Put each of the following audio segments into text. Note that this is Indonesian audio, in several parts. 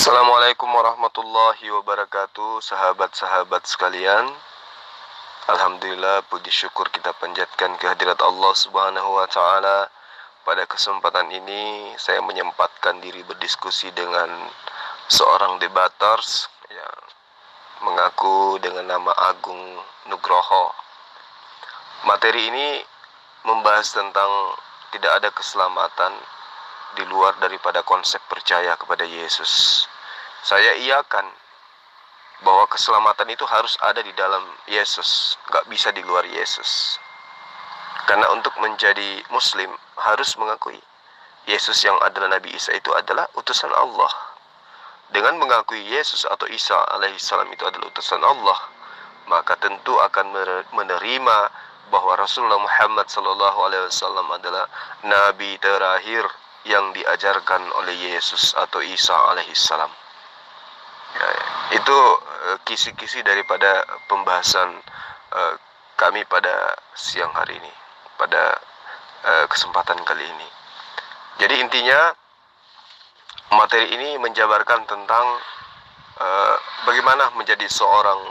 Assalamualaikum warahmatullahi wabarakatuh, sahabat-sahabat sekalian. Alhamdulillah, puji syukur kita panjatkan kehadirat Allah Subhanahu wa Ta'ala. Pada kesempatan ini, saya menyempatkan diri berdiskusi dengan seorang debaters yang mengaku dengan nama Agung Nugroho. Materi ini membahas tentang tidak ada keselamatan di luar daripada konsep percaya kepada Yesus. Saya iakan bahwa keselamatan itu harus ada di dalam Yesus, gak bisa di luar Yesus. Karena untuk menjadi Muslim harus mengakui Yesus yang adalah Nabi Isa itu adalah utusan Allah. Dengan mengakui Yesus atau Isa alaihissalam itu adalah utusan Allah, maka tentu akan menerima bahwa Rasulullah Muhammad SAW adalah Nabi terakhir yang diajarkan oleh Yesus atau Isa alaihissalam. Itu kisi-kisi daripada pembahasan kami pada siang hari ini, pada kesempatan kali ini. Jadi intinya materi ini menjabarkan tentang bagaimana menjadi seorang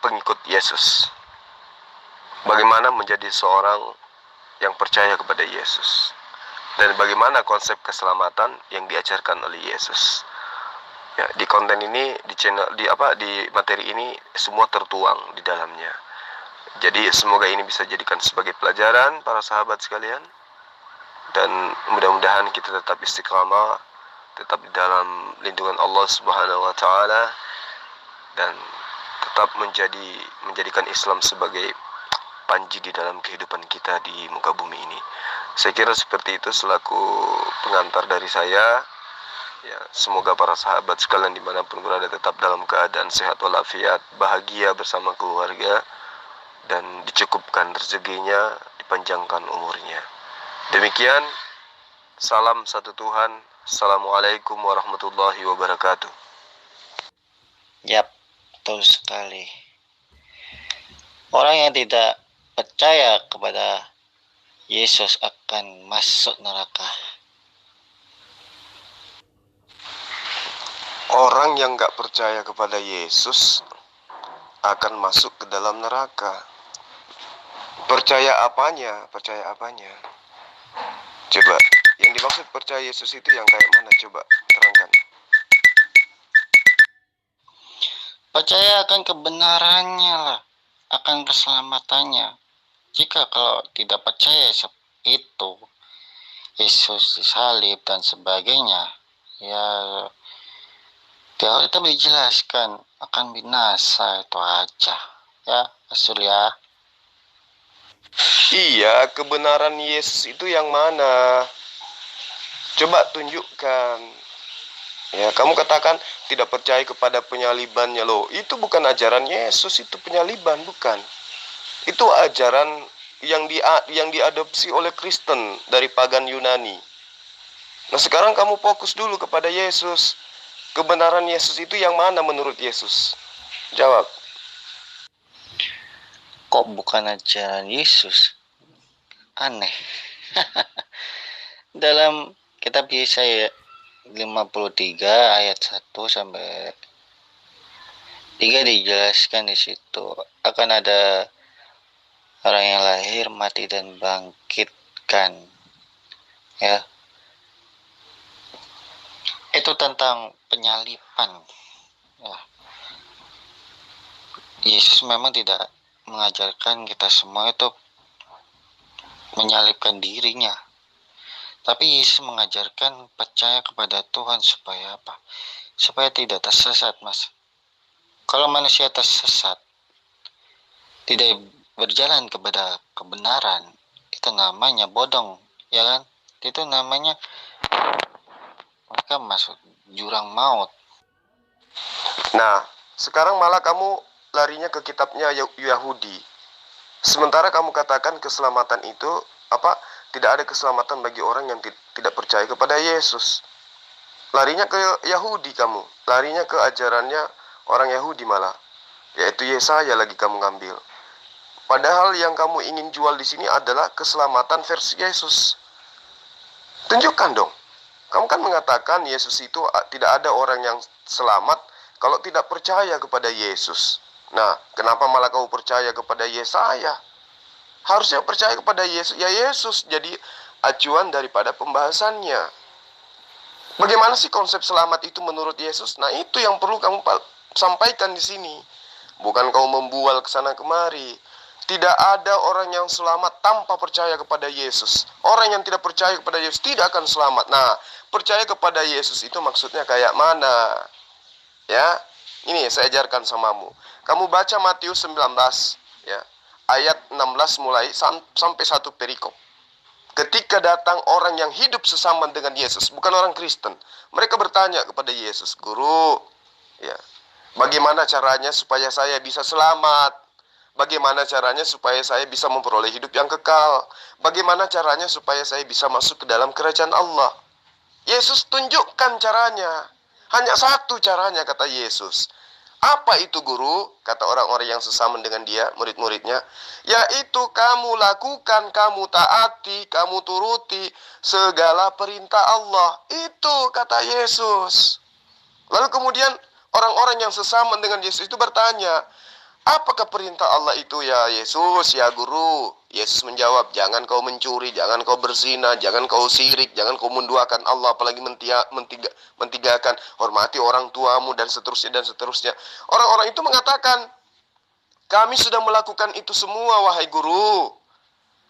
pengikut Yesus, bagaimana menjadi seorang yang percaya kepada Yesus, dan bagaimana konsep keselamatan yang diajarkan oleh Yesus. Ya, di konten ini, di materi ini semua tertuang di dalamnya. Jadi semoga ini bisa jadikan sebagai pelajaran para sahabat sekalian, dan mudah-mudahan kita tetap istiqamah, tetap di dalam lindungan Allah Subhanahu wa Ta'ala, dan tetap menjadikan Islam sebagai panji di dalam kehidupan kita di muka bumi ini. Saya kira seperti itu selaku pengantar dari saya. Ya, semoga para sahabat sekalian dimanapun berada tetap dalam keadaan sehat walafiat, bahagia bersama keluarga, dan dicukupkan rezekinya, dipanjangkan umurnya. Demikian, salam satu Tuhan. Assalamualaikum warahmatullahi wabarakatuh. Yap, betul sekali. Orang yang tidak percaya kepada Yesus akan masuk neraka. Orang yang gak percaya kepada Yesus akan masuk ke dalam neraka. Percaya apanya? Percaya apanya? Coba, yang dimaksud percaya Yesus itu yang kayak mana? Coba terangkan. Percaya akan kebenarannya lah, akan keselamatannya. Jika kalau tidak percaya itu, Yesus disalib dan sebagainya, ya kita dijelaskan akan binasa, itu aja. Ya, Asul ya. Iya, kebenaran Yesus itu yang mana? Coba tunjukkan. Ya, kamu katakan tidak percaya kepada penyalibannya loh. Itu bukan ajaran Yesus, itu penyaliban, bukan. Itu ajaran yang diadopsi oleh Kristen dari pagan Yunani. Nah, sekarang kamu fokus dulu kepada Yesus. Kebenaran Yesus itu yang mana menurut Yesus? Jawab. Kok bukan ajaran Yesus? Aneh. Dalam kitab Yesaya 53 ayat 1 sampai 3 dijelaskan di situ akan ada orang yang lahir, mati dan bangkitkan. Ya. Itu tentang penyaliban. Ya. Yesus memang tidak mengajarkan kita semua itu menyalibkan dirinya. Tapi Yesus mengajarkan percaya kepada Tuhan supaya apa? Supaya tidak tersesat, Mas. Kalau manusia tersesat, tidak berjalan kepada kebenaran, itu namanya bodong, ya kan? Itu namanya mereka masuk jurang maut. Nah, sekarang malah kamu larinya ke kitabnya Yahudi. Sementara kamu katakan keselamatan itu tidak ada keselamatan bagi orang yang tidak percaya kepada Yesus. Larinya ke Yahudi kamu, larinya ke ajarannya orang Yahudi malah, yaitu Yesaya lagi kamu ngambil. Padahal yang kamu ingin jual di sini adalah keselamatan versi Yesus. Tunjukkan dong. Kamu kan mengatakan Yesus itu tidak ada orang yang selamat kalau tidak percaya kepada Yesus. Nah, kenapa malah kamu percaya kepada Yesaya? Harusnya percaya kepada Yesus. Ya Yesus jadi acuan daripada pembahasannya. Bagaimana sih konsep selamat itu menurut Yesus? Nah, itu yang perlu kamu sampaikan di sini. Bukan kamu membual ke sana kemari. Tidak ada orang yang selamat tanpa percaya kepada Yesus. Orang yang tidak percaya kepada Yesus tidak akan selamat. Nah, percaya kepada Yesus itu maksudnya kayak mana? Ya, ini saya ajarkan samamu. Kamu baca Matius 19, ya, ayat 16 mulai sampai satu perikop. Ketika datang orang yang hidup sesama dengan Yesus, bukan orang Kristen, mereka bertanya kepada Yesus, Guru, ya, bagaimana caranya supaya saya bisa selamat? Bagaimana caranya supaya saya bisa memperoleh hidup yang kekal? Bagaimana caranya supaya saya bisa masuk ke dalam kerajaan Allah? Yesus tunjukkan caranya. Hanya satu caranya, kata Yesus. Apa itu, Guru? Kata orang-orang yang sesama dengan dia, murid-muridnya. Yaitu kamu lakukan, kamu taati, kamu turuti segala perintah Allah. Itu kata Yesus. Lalu kemudian orang-orang yang sesama dengan Yesus itu bertanya, apakah perintah Allah itu ya Yesus, ya Guru? Yesus menjawab, jangan kau mencuri, jangan kau berzina, jangan kau sirik, jangan kau menduakan Allah, apalagi mentigakan, hormati orang tuamu, dan seterusnya, dan seterusnya. Orang-orang itu mengatakan, kami sudah melakukan itu semua, wahai Guru.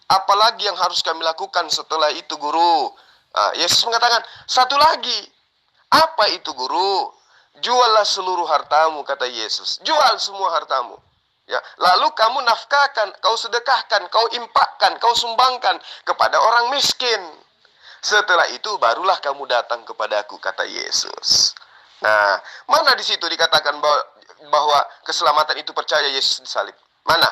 Apalagi yang harus kami lakukan setelah itu, Guru? Nah, Yesus mengatakan, satu lagi. Apa itu, Guru? Juallah seluruh hartamu, kata Yesus. Jual semua hartamu. Ya, lalu kamu nafkahkan, kau sedekahkan, kau impakkan, kau sumbangkan kepada orang miskin. Setelah itu barulah kamu datang kepadaku, kata Yesus. Nah, mana di situ dikatakan bahwa keselamatan itu percaya Yesus disalib? Mana?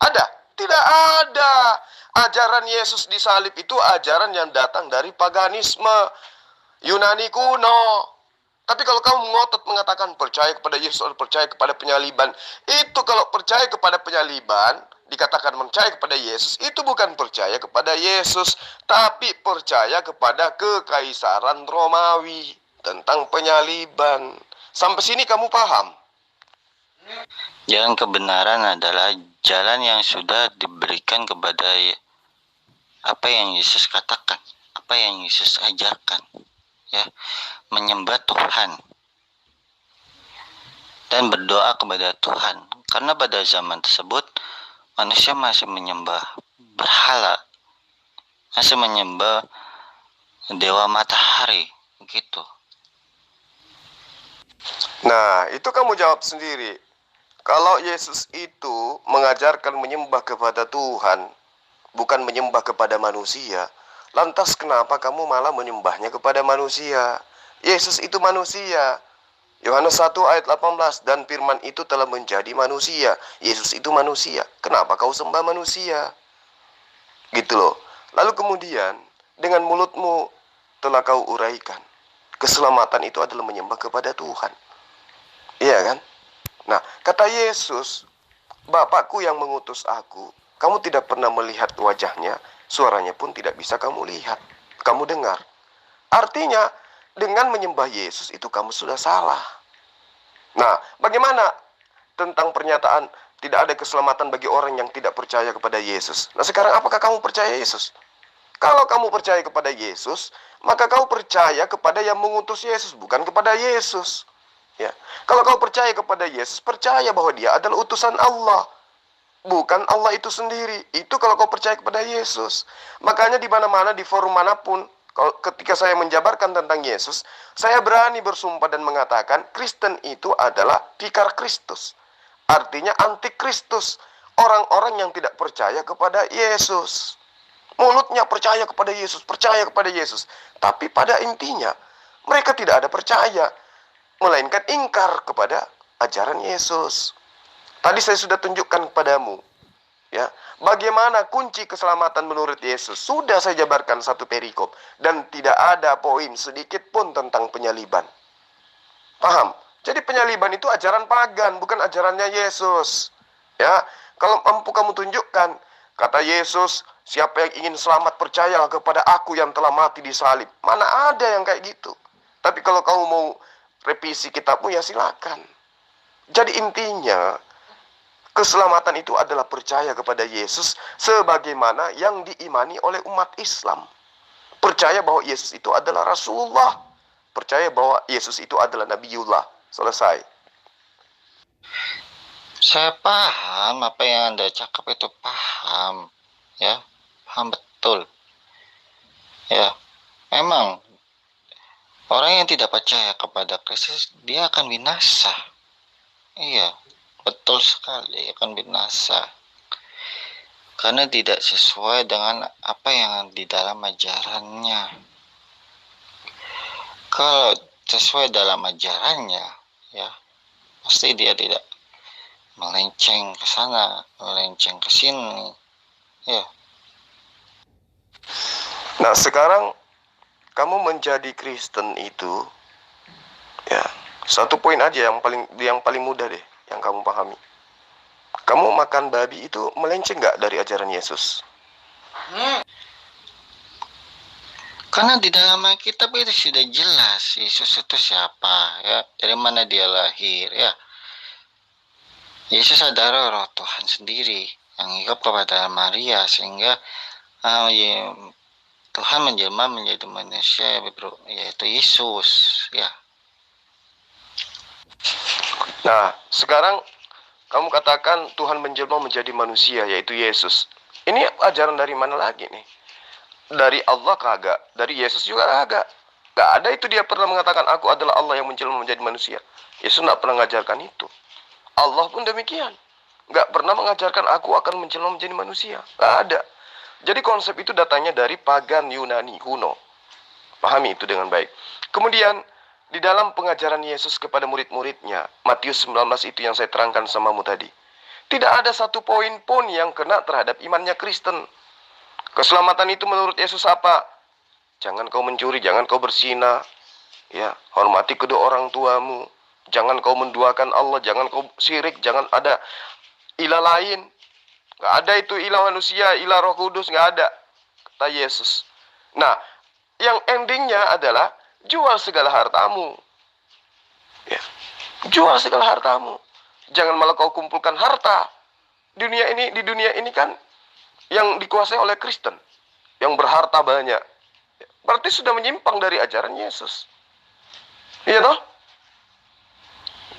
Ada? Tidak ada. Ajaran Yesus disalib itu ajaran yang datang dari paganisme Yunani kuno. Tapi kalau kamu ngotot mengatakan percaya kepada Yesus atau percaya kepada penyaliban, itu kalau percaya kepada penyaliban, dikatakan percaya kepada Yesus, itu bukan percaya kepada Yesus, tapi percaya kepada kekaisaran Romawi tentang penyaliban. Sampai sini kamu paham? Jalan kebenaran adalah jalan yang sudah diberikan kepada apa yang Yesus katakan, apa yang Yesus ajarkan, ya, menyembah Tuhan dan berdoa kepada Tuhan. Karena pada zaman tersebut manusia masih menyembah berhala, masih menyembah dewa matahari, begitu. Nah, itu kamu jawab sendiri. Kalau Yesus itu mengajarkan menyembah kepada Tuhan, bukan menyembah kepada manusia, lantas kenapa kamu malah menyembahnya kepada manusia? Yesus itu manusia. Yohanes 1 ayat 18, dan firman itu telah menjadi manusia. Yesus itu manusia. Kenapa kau sembah manusia? Gitu loh. Lalu kemudian dengan mulutmu telah kau uraikan, keselamatan itu adalah menyembah kepada Tuhan. Iya kan? Nah, kata Yesus, Bapakku yang mengutus aku, kamu tidak pernah melihat wajahnya, suaranya pun tidak bisa kamu lihat, kamu dengar. Artinya, dengan menyembah Yesus itu kamu sudah salah. Nah, bagaimana tentang pernyataan tidak ada keselamatan bagi orang yang tidak percaya kepada Yesus? Nah, sekarang apakah kamu percaya Yesus? Kalau kamu percaya kepada Yesus, maka kau percaya kepada yang mengutus Yesus, bukan kepada Yesus. Ya. Kalau kau percaya kepada Yesus, percaya bahwa dia adalah utusan Allah, bukan Allah itu sendiri. Itu kalau kau percaya kepada Yesus. Makanya di mana-mana, di forum manapun, ketika saya menjabarkan tentang Yesus, saya berani bersumpah dan mengatakan Kristen itu adalah vikar Kristus. Artinya antikristus, orang-orang yang tidak percaya kepada Yesus. Mulutnya percaya kepada Yesus, tapi pada intinya mereka tidak ada percaya, melainkan ingkar kepada ajaran Yesus. Tadi saya sudah tunjukkan kepadamu, ya, bagaimana kunci keselamatan menurut Yesus. Sudah saya jabarkan satu perikop, dan tidak ada poin sedikit pun tentang penyaliban. Paham? Jadi penyaliban itu ajaran pagan, bukan ajarannya Yesus. Ya, kalau mampu kamu tunjukkan, kata Yesus, Siapa yang ingin selamat, percayalah kepada aku yang telah mati di salib. Mana ada yang kayak gitu. Tapi kalau kamu mau revisi kitabmu, ya silakan. Jadi intinya, keselamatan itu adalah percaya kepada Yesus sebagaimana yang diimani oleh umat Islam. Percaya bahwa Yesus itu adalah Rasulullah. Percaya bahwa Yesus itu adalah Nabiullah. Selesai. Saya paham apa yang Anda cakap itu, paham. Ya, paham betul. Ya, memang orang yang tidak percaya kepada Kristus, dia akan binasa. Iya, betul sekali, akan binasa. Karena tidak sesuai dengan apa yang di dalam ajarannya. Kalau sesuai dalam ajarannya, ya, pasti dia tidak melenceng ke sana, melenceng ke sini. Ya. Nah, sekarang kamu menjadi Kristen itu, ya, satu poin aja yang paling mudah deh, yang kamu pahami. Kamu makan babi itu melenceng nggak dari ajaran Yesus? Karena di dalam Alkitab itu sudah jelas Yesus itu siapa, ya, dari mana dia lahir, ya. Yesus adalah roh Tuhan sendiri yang hidup kepada Maria, sehingga ya, Tuhan menjelma menjadi manusia, yaitu Yesus, ya. Nah, sekarang kamu katakan Tuhan menjelma menjadi manusia, yaitu Yesus. Ini ajaran dari mana lagi nih? Dari Allah kagak, dari Yesus juga kagak. Gak ada itu dia pernah mengatakan aku adalah Allah yang menjelma menjadi manusia. Yesus gak pernah mengajarkan itu. Allah pun demikian. Gak pernah mengajarkan aku akan menjelma menjadi manusia. Gak ada. Jadi konsep itu datangnya dari pagan Yunani kuno. Pahami itu dengan baik. Kemudian di dalam pengajaran Yesus kepada murid-muridnya, Matius 19 itu yang saya terangkan samamu tadi. Tidak ada satu poin pun yang kena terhadap imannya Kristen. Keselamatan itu menurut Yesus apa? Jangan kau mencuri, jangan kau berzina, ya, hormati kedua orang tuamu, jangan kau menduakan Allah, jangan kau syirik, jangan ada ilah lain. Gak ada itu ilah manusia, ilah Roh Kudus, gak ada, kata Yesus. Nah, yang endingnya adalah jual segala hartamu, ya, jual segala hartamu. Jangan malah kau kumpulkan harta di dunia ini kan yang dikuasai oleh Kristen, yang berharta banyak. Berarti sudah menyimpang dari ajaran Yesus. Iya toh?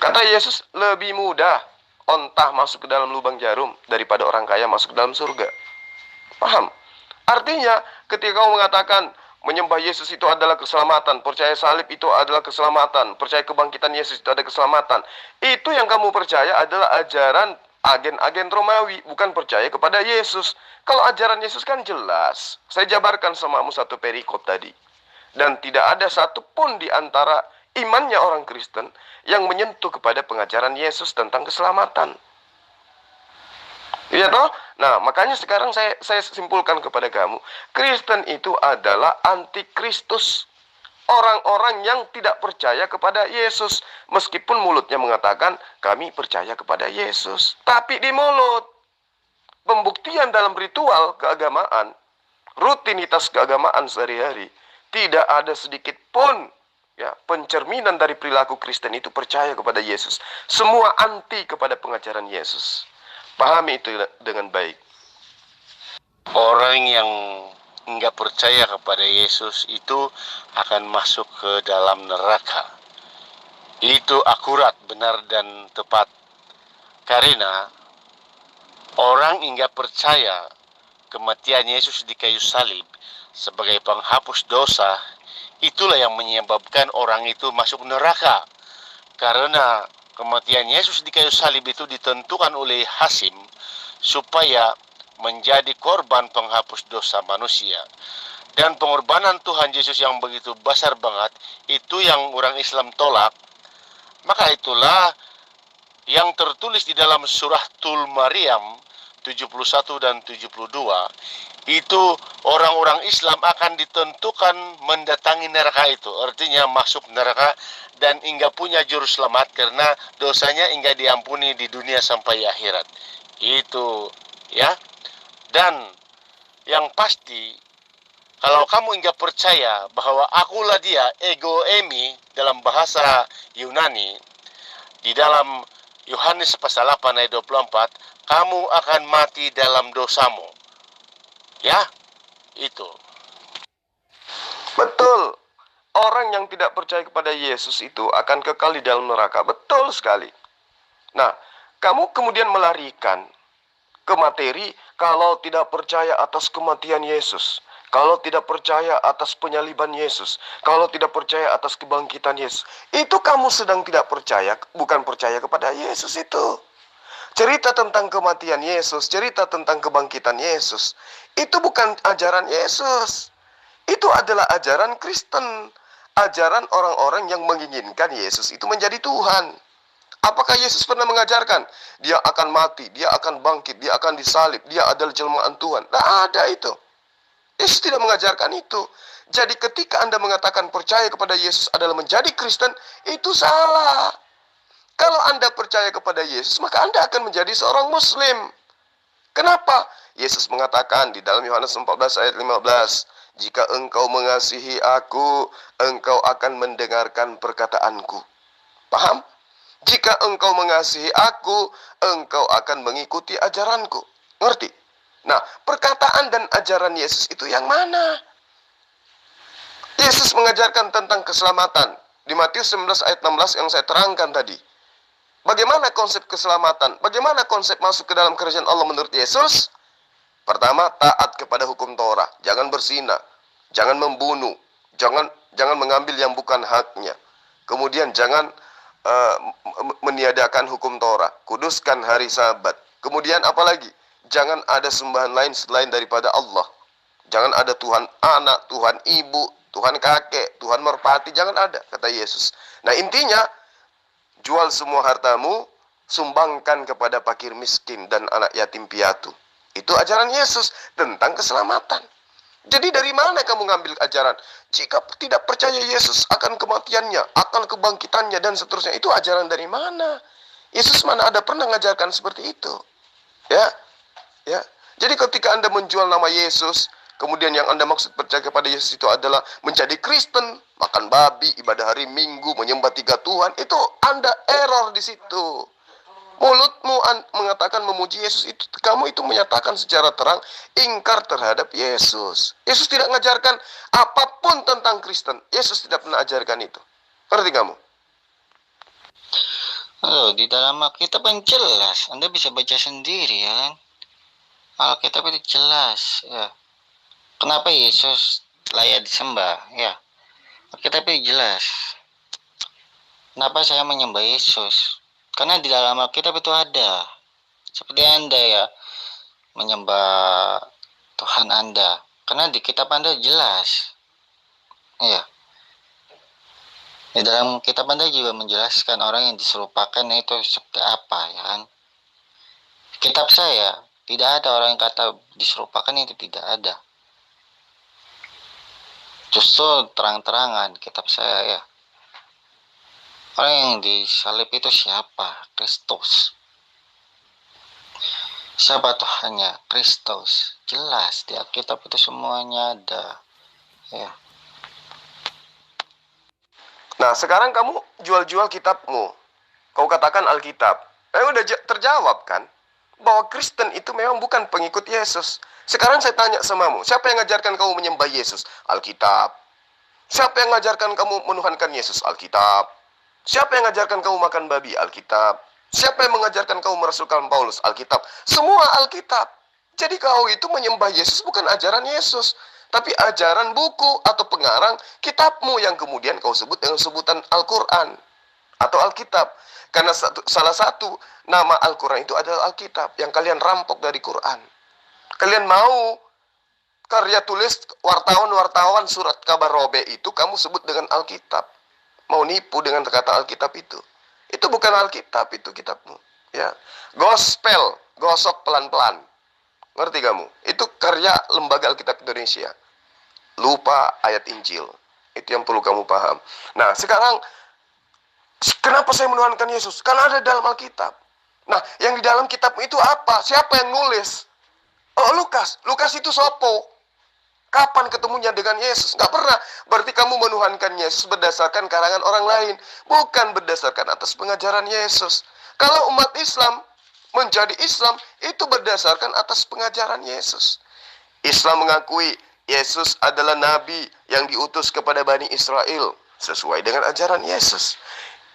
Kata Yesus, lebih mudah ontah masuk ke dalam lubang jarum daripada orang kaya masuk ke dalam surga. Paham? Artinya, ketika kau mengatakan menyembah Yesus itu adalah keselamatan, percaya salib itu adalah keselamatan, percaya kebangkitan Yesus itu ada keselamatan, itu yang kamu percaya adalah ajaran agen-agen Romawi, bukan percaya kepada Yesus. Kalau ajaran Yesus kan jelas. Saya jabarkan samamu satu perikop tadi. Dan tidak ada satupun di antara imannya orang Kristen yang menyentuh kepada pengajaran Yesus tentang keselamatan. Iya toh? Nah, makanya sekarang saya simpulkan kepada kamu, Kristen itu adalah antikristus. Orang-orang yang tidak percaya kepada Yesus. Meskipun mulutnya mengatakan, kami percaya kepada Yesus. Tapi di mulut. Pembuktian dalam ritual keagamaan, rutinitas keagamaan sehari-hari, tidak ada sedikit pun, ya, pencerminan dari perilaku Kristen itu percaya kepada Yesus. Semua anti kepada pengajaran Yesus. Pahami itu dengan baik. Orang yang nggak percaya kepada Yesus itu akan masuk ke dalam neraka. Itu akurat, benar, dan tepat. Karena orang nggak percaya kematian Yesus di kayu salib sebagai penghapus dosa, itulah yang menyebabkan orang itu masuk neraka. Karena kematian Yesus di kayu salib itu ditentukan oleh Hakim supaya menjadi korban penghapus dosa manusia. Dan pengorbanan Tuhan Yesus yang begitu besar banget, itu yang orang Islam tolak. Maka itulah yang tertulis di dalam surah Maryam 71 dan 72. Itu orang-orang Islam akan ditentukan mendatangi neraka itu. Artinya masuk neraka dan enggak punya juru selamat karena dosanya enggak diampuni di dunia sampai akhirat. Itu, ya. Dan Yang pasti, kalau kamu enggak percaya bahwa akulah dia, ego emi dalam bahasa Yunani, di dalam Yohanes pasal 8 ayat 24, kamu akan mati dalam dosamu. Ya, itu. Betul. Orang yang tidak percaya kepada Yesus itu akan kekal di dalam neraka. Betul sekali. Nah, kamu kemudian melarikan ke materi kalau tidak percaya atas kematian Yesus, kalau tidak percaya atas penyaliban Yesus, kalau tidak percaya atas kebangkitan Yesus. Itu kamu sedang tidak percaya, bukan percaya kepada Yesus itu. Cerita tentang kematian Yesus, cerita tentang kebangkitan Yesus, itu bukan ajaran Yesus. Itu adalah ajaran Kristen. Ajaran orang-orang yang menginginkan Yesus itu menjadi Tuhan. Apakah Yesus pernah mengajarkan dia akan mati, dia akan bangkit, dia akan disalib, dia adalah jelmaan Tuhan? Tidak ada itu. Yesus tidak mengajarkan itu. Jadi ketika Anda mengatakan percaya kepada Yesus adalah menjadi Kristen, itu salah. Kalau Anda percaya kepada Yesus, maka Anda akan menjadi seorang Muslim. Kenapa? Yesus mengatakan di dalam Yohanes 14 ayat 15, jika engkau mengasihi aku, engkau akan mendengarkan perkataanku. Paham? Jika engkau mengasihi aku, engkau akan mengikuti ajaranku. Ngerti? Nah, perkataan dan ajaran Yesus itu yang mana? Yesus mengajarkan tentang keselamatan. Di Matius 19 ayat 16 yang saya terangkan tadi. Bagaimana konsep keselamatan? Bagaimana konsep masuk ke dalam kerajaan Allah menurut Yesus? Pertama, taat kepada hukum Torah. Jangan berzina, jangan membunuh, jangan mengambil yang bukan haknya. Kemudian jangan meniadakan hukum Torah. Kuduskan hari Sabat. Kemudian apalagi? Jangan ada sembahan lain selain daripada Allah. Jangan ada Tuhan anak, Tuhan ibu, Tuhan kakek, Tuhan merpati. Jangan ada, kata Yesus. Nah intinya, jual semua hartamu, sumbangkan kepada fakir miskin dan anak yatim piatu. Itu ajaran Yesus tentang keselamatan. Jadi dari mana kamu ngambil ajaran? Jika tidak percaya Yesus akan kematiannya, akan kebangkitannya dan seterusnya, itu ajaran dari mana? Yesus mana ada pernah mengajarkan seperti itu? Ya. Jadi ketika Anda menjual nama Yesus, kemudian yang Anda maksud percaya kepada Yesus itu adalah menjadi Kristen, makan babi, ibadah hari Minggu, menyembah 3 Tuhan, itu Anda error di situ. Mulutmu mengatakan memuji Yesus, itu kamu itu menyatakan secara terang ingkar terhadap Yesus. Yesus tidak mengajarkan apapun tentang Kristen. Yesus tidak pernah ajarkan itu. Ngerti kamu? Oh, di dalam Alkitab kan jelas. Anda bisa baca sendiri ya kan. Alkitab itu jelas ya. Kenapa Yesus layak disembah ya. Alkitab itu jelas. Kenapa saya menyembah Yesus? Karena di dalam Alkitab itu ada. Seperti Anda ya, menyembah Tuhan Anda. Karena di kitab Anda jelas. Ya. Di dalam kitab Anda juga menjelaskan orang yang diserupakan itu seperti apa ya kan. Kitab saya, tidak ada orang yang kata diserupakan, itu tidak ada. Justru terang-terangan kitab saya ya. Orang yang disalib itu siapa? Kristus. Siapa Tuhannya? Kristus. Jelas di Alkitab itu semuanya ada. Ya. Nah, sekarang kamu jual-jual kitabmu. Kau katakan Alkitab. Udah terjawab kan? Bahwa Kristen itu memang bukan pengikut Yesus. Sekarang saya tanya samamu, siapa yang mengajarkan kamu menyembah Yesus? Alkitab. Siapa yang mengajarkan kamu menuhankan Yesus? Alkitab. Siapa yang mengajarkan kamu makan babi? Alkitab. Siapa yang mengajarkan kamu merasukan Paulus? Alkitab. Semua Alkitab. Jadi kau itu menyembah Yesus bukan ajaran Yesus, tapi ajaran buku atau pengarang kitabmu yang kemudian kau sebut dengan sebutan Al-Quran atau Alkitab. Karena salah satu nama Al-Quran itu adalah Alkitab yang kalian rampok dari Quran. Kalian mau karya tulis wartawan surat kabar robe itu kamu sebut dengan Alkitab. Mau nipu dengan kata Alkitab itu. Itu bukan Alkitab, itu kitabmu. Ya. Gospel, gosok pelan-pelan. Ngerti kamu? Itu karya Lembaga Alkitab Indonesia. Lupa ayat Injil. Itu yang perlu kamu paham. Nah, sekarang kenapa saya menuhankan Yesus? Karena ada dalam Alkitab. Nah, yang di dalam kitab itu apa? Siapa yang nulis? Oh, Lukas itu sopo? Kapan ketemunya dengan Yesus? Nggak pernah. Berarti kamu menuhankan Yesus berdasarkan karangan orang lain, bukan berdasarkan atas pengajaran Yesus. Kalau umat Islam menjadi Islam, itu berdasarkan atas pengajaran Yesus. Islam mengakui Yesus adalah Nabi yang diutus kepada Bani Israel, sesuai dengan ajaran Yesus.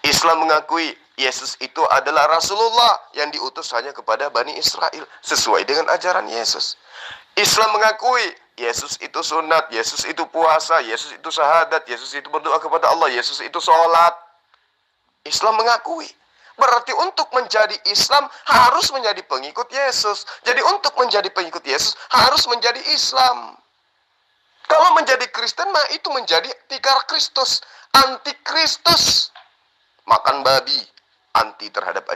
Islam mengakui Yesus itu adalah Rasulullah yang diutus hanya kepada Bani Israel, sesuai dengan ajaran Yesus. Islam mengakui Yesus itu sunat, Yesus itu puasa, Yesus itu syahadat, Yesus itu berdoa kepada Allah, Yesus itu sholat. Islam mengakui. Berarti untuk menjadi Islam harus menjadi pengikut Yesus. Jadi untuk menjadi pengikut Yesus harus menjadi Islam. Kalau menjadi Kristen mah itu menjadi tikar Kristus, anti Kristus. Makan babi, anti terhadap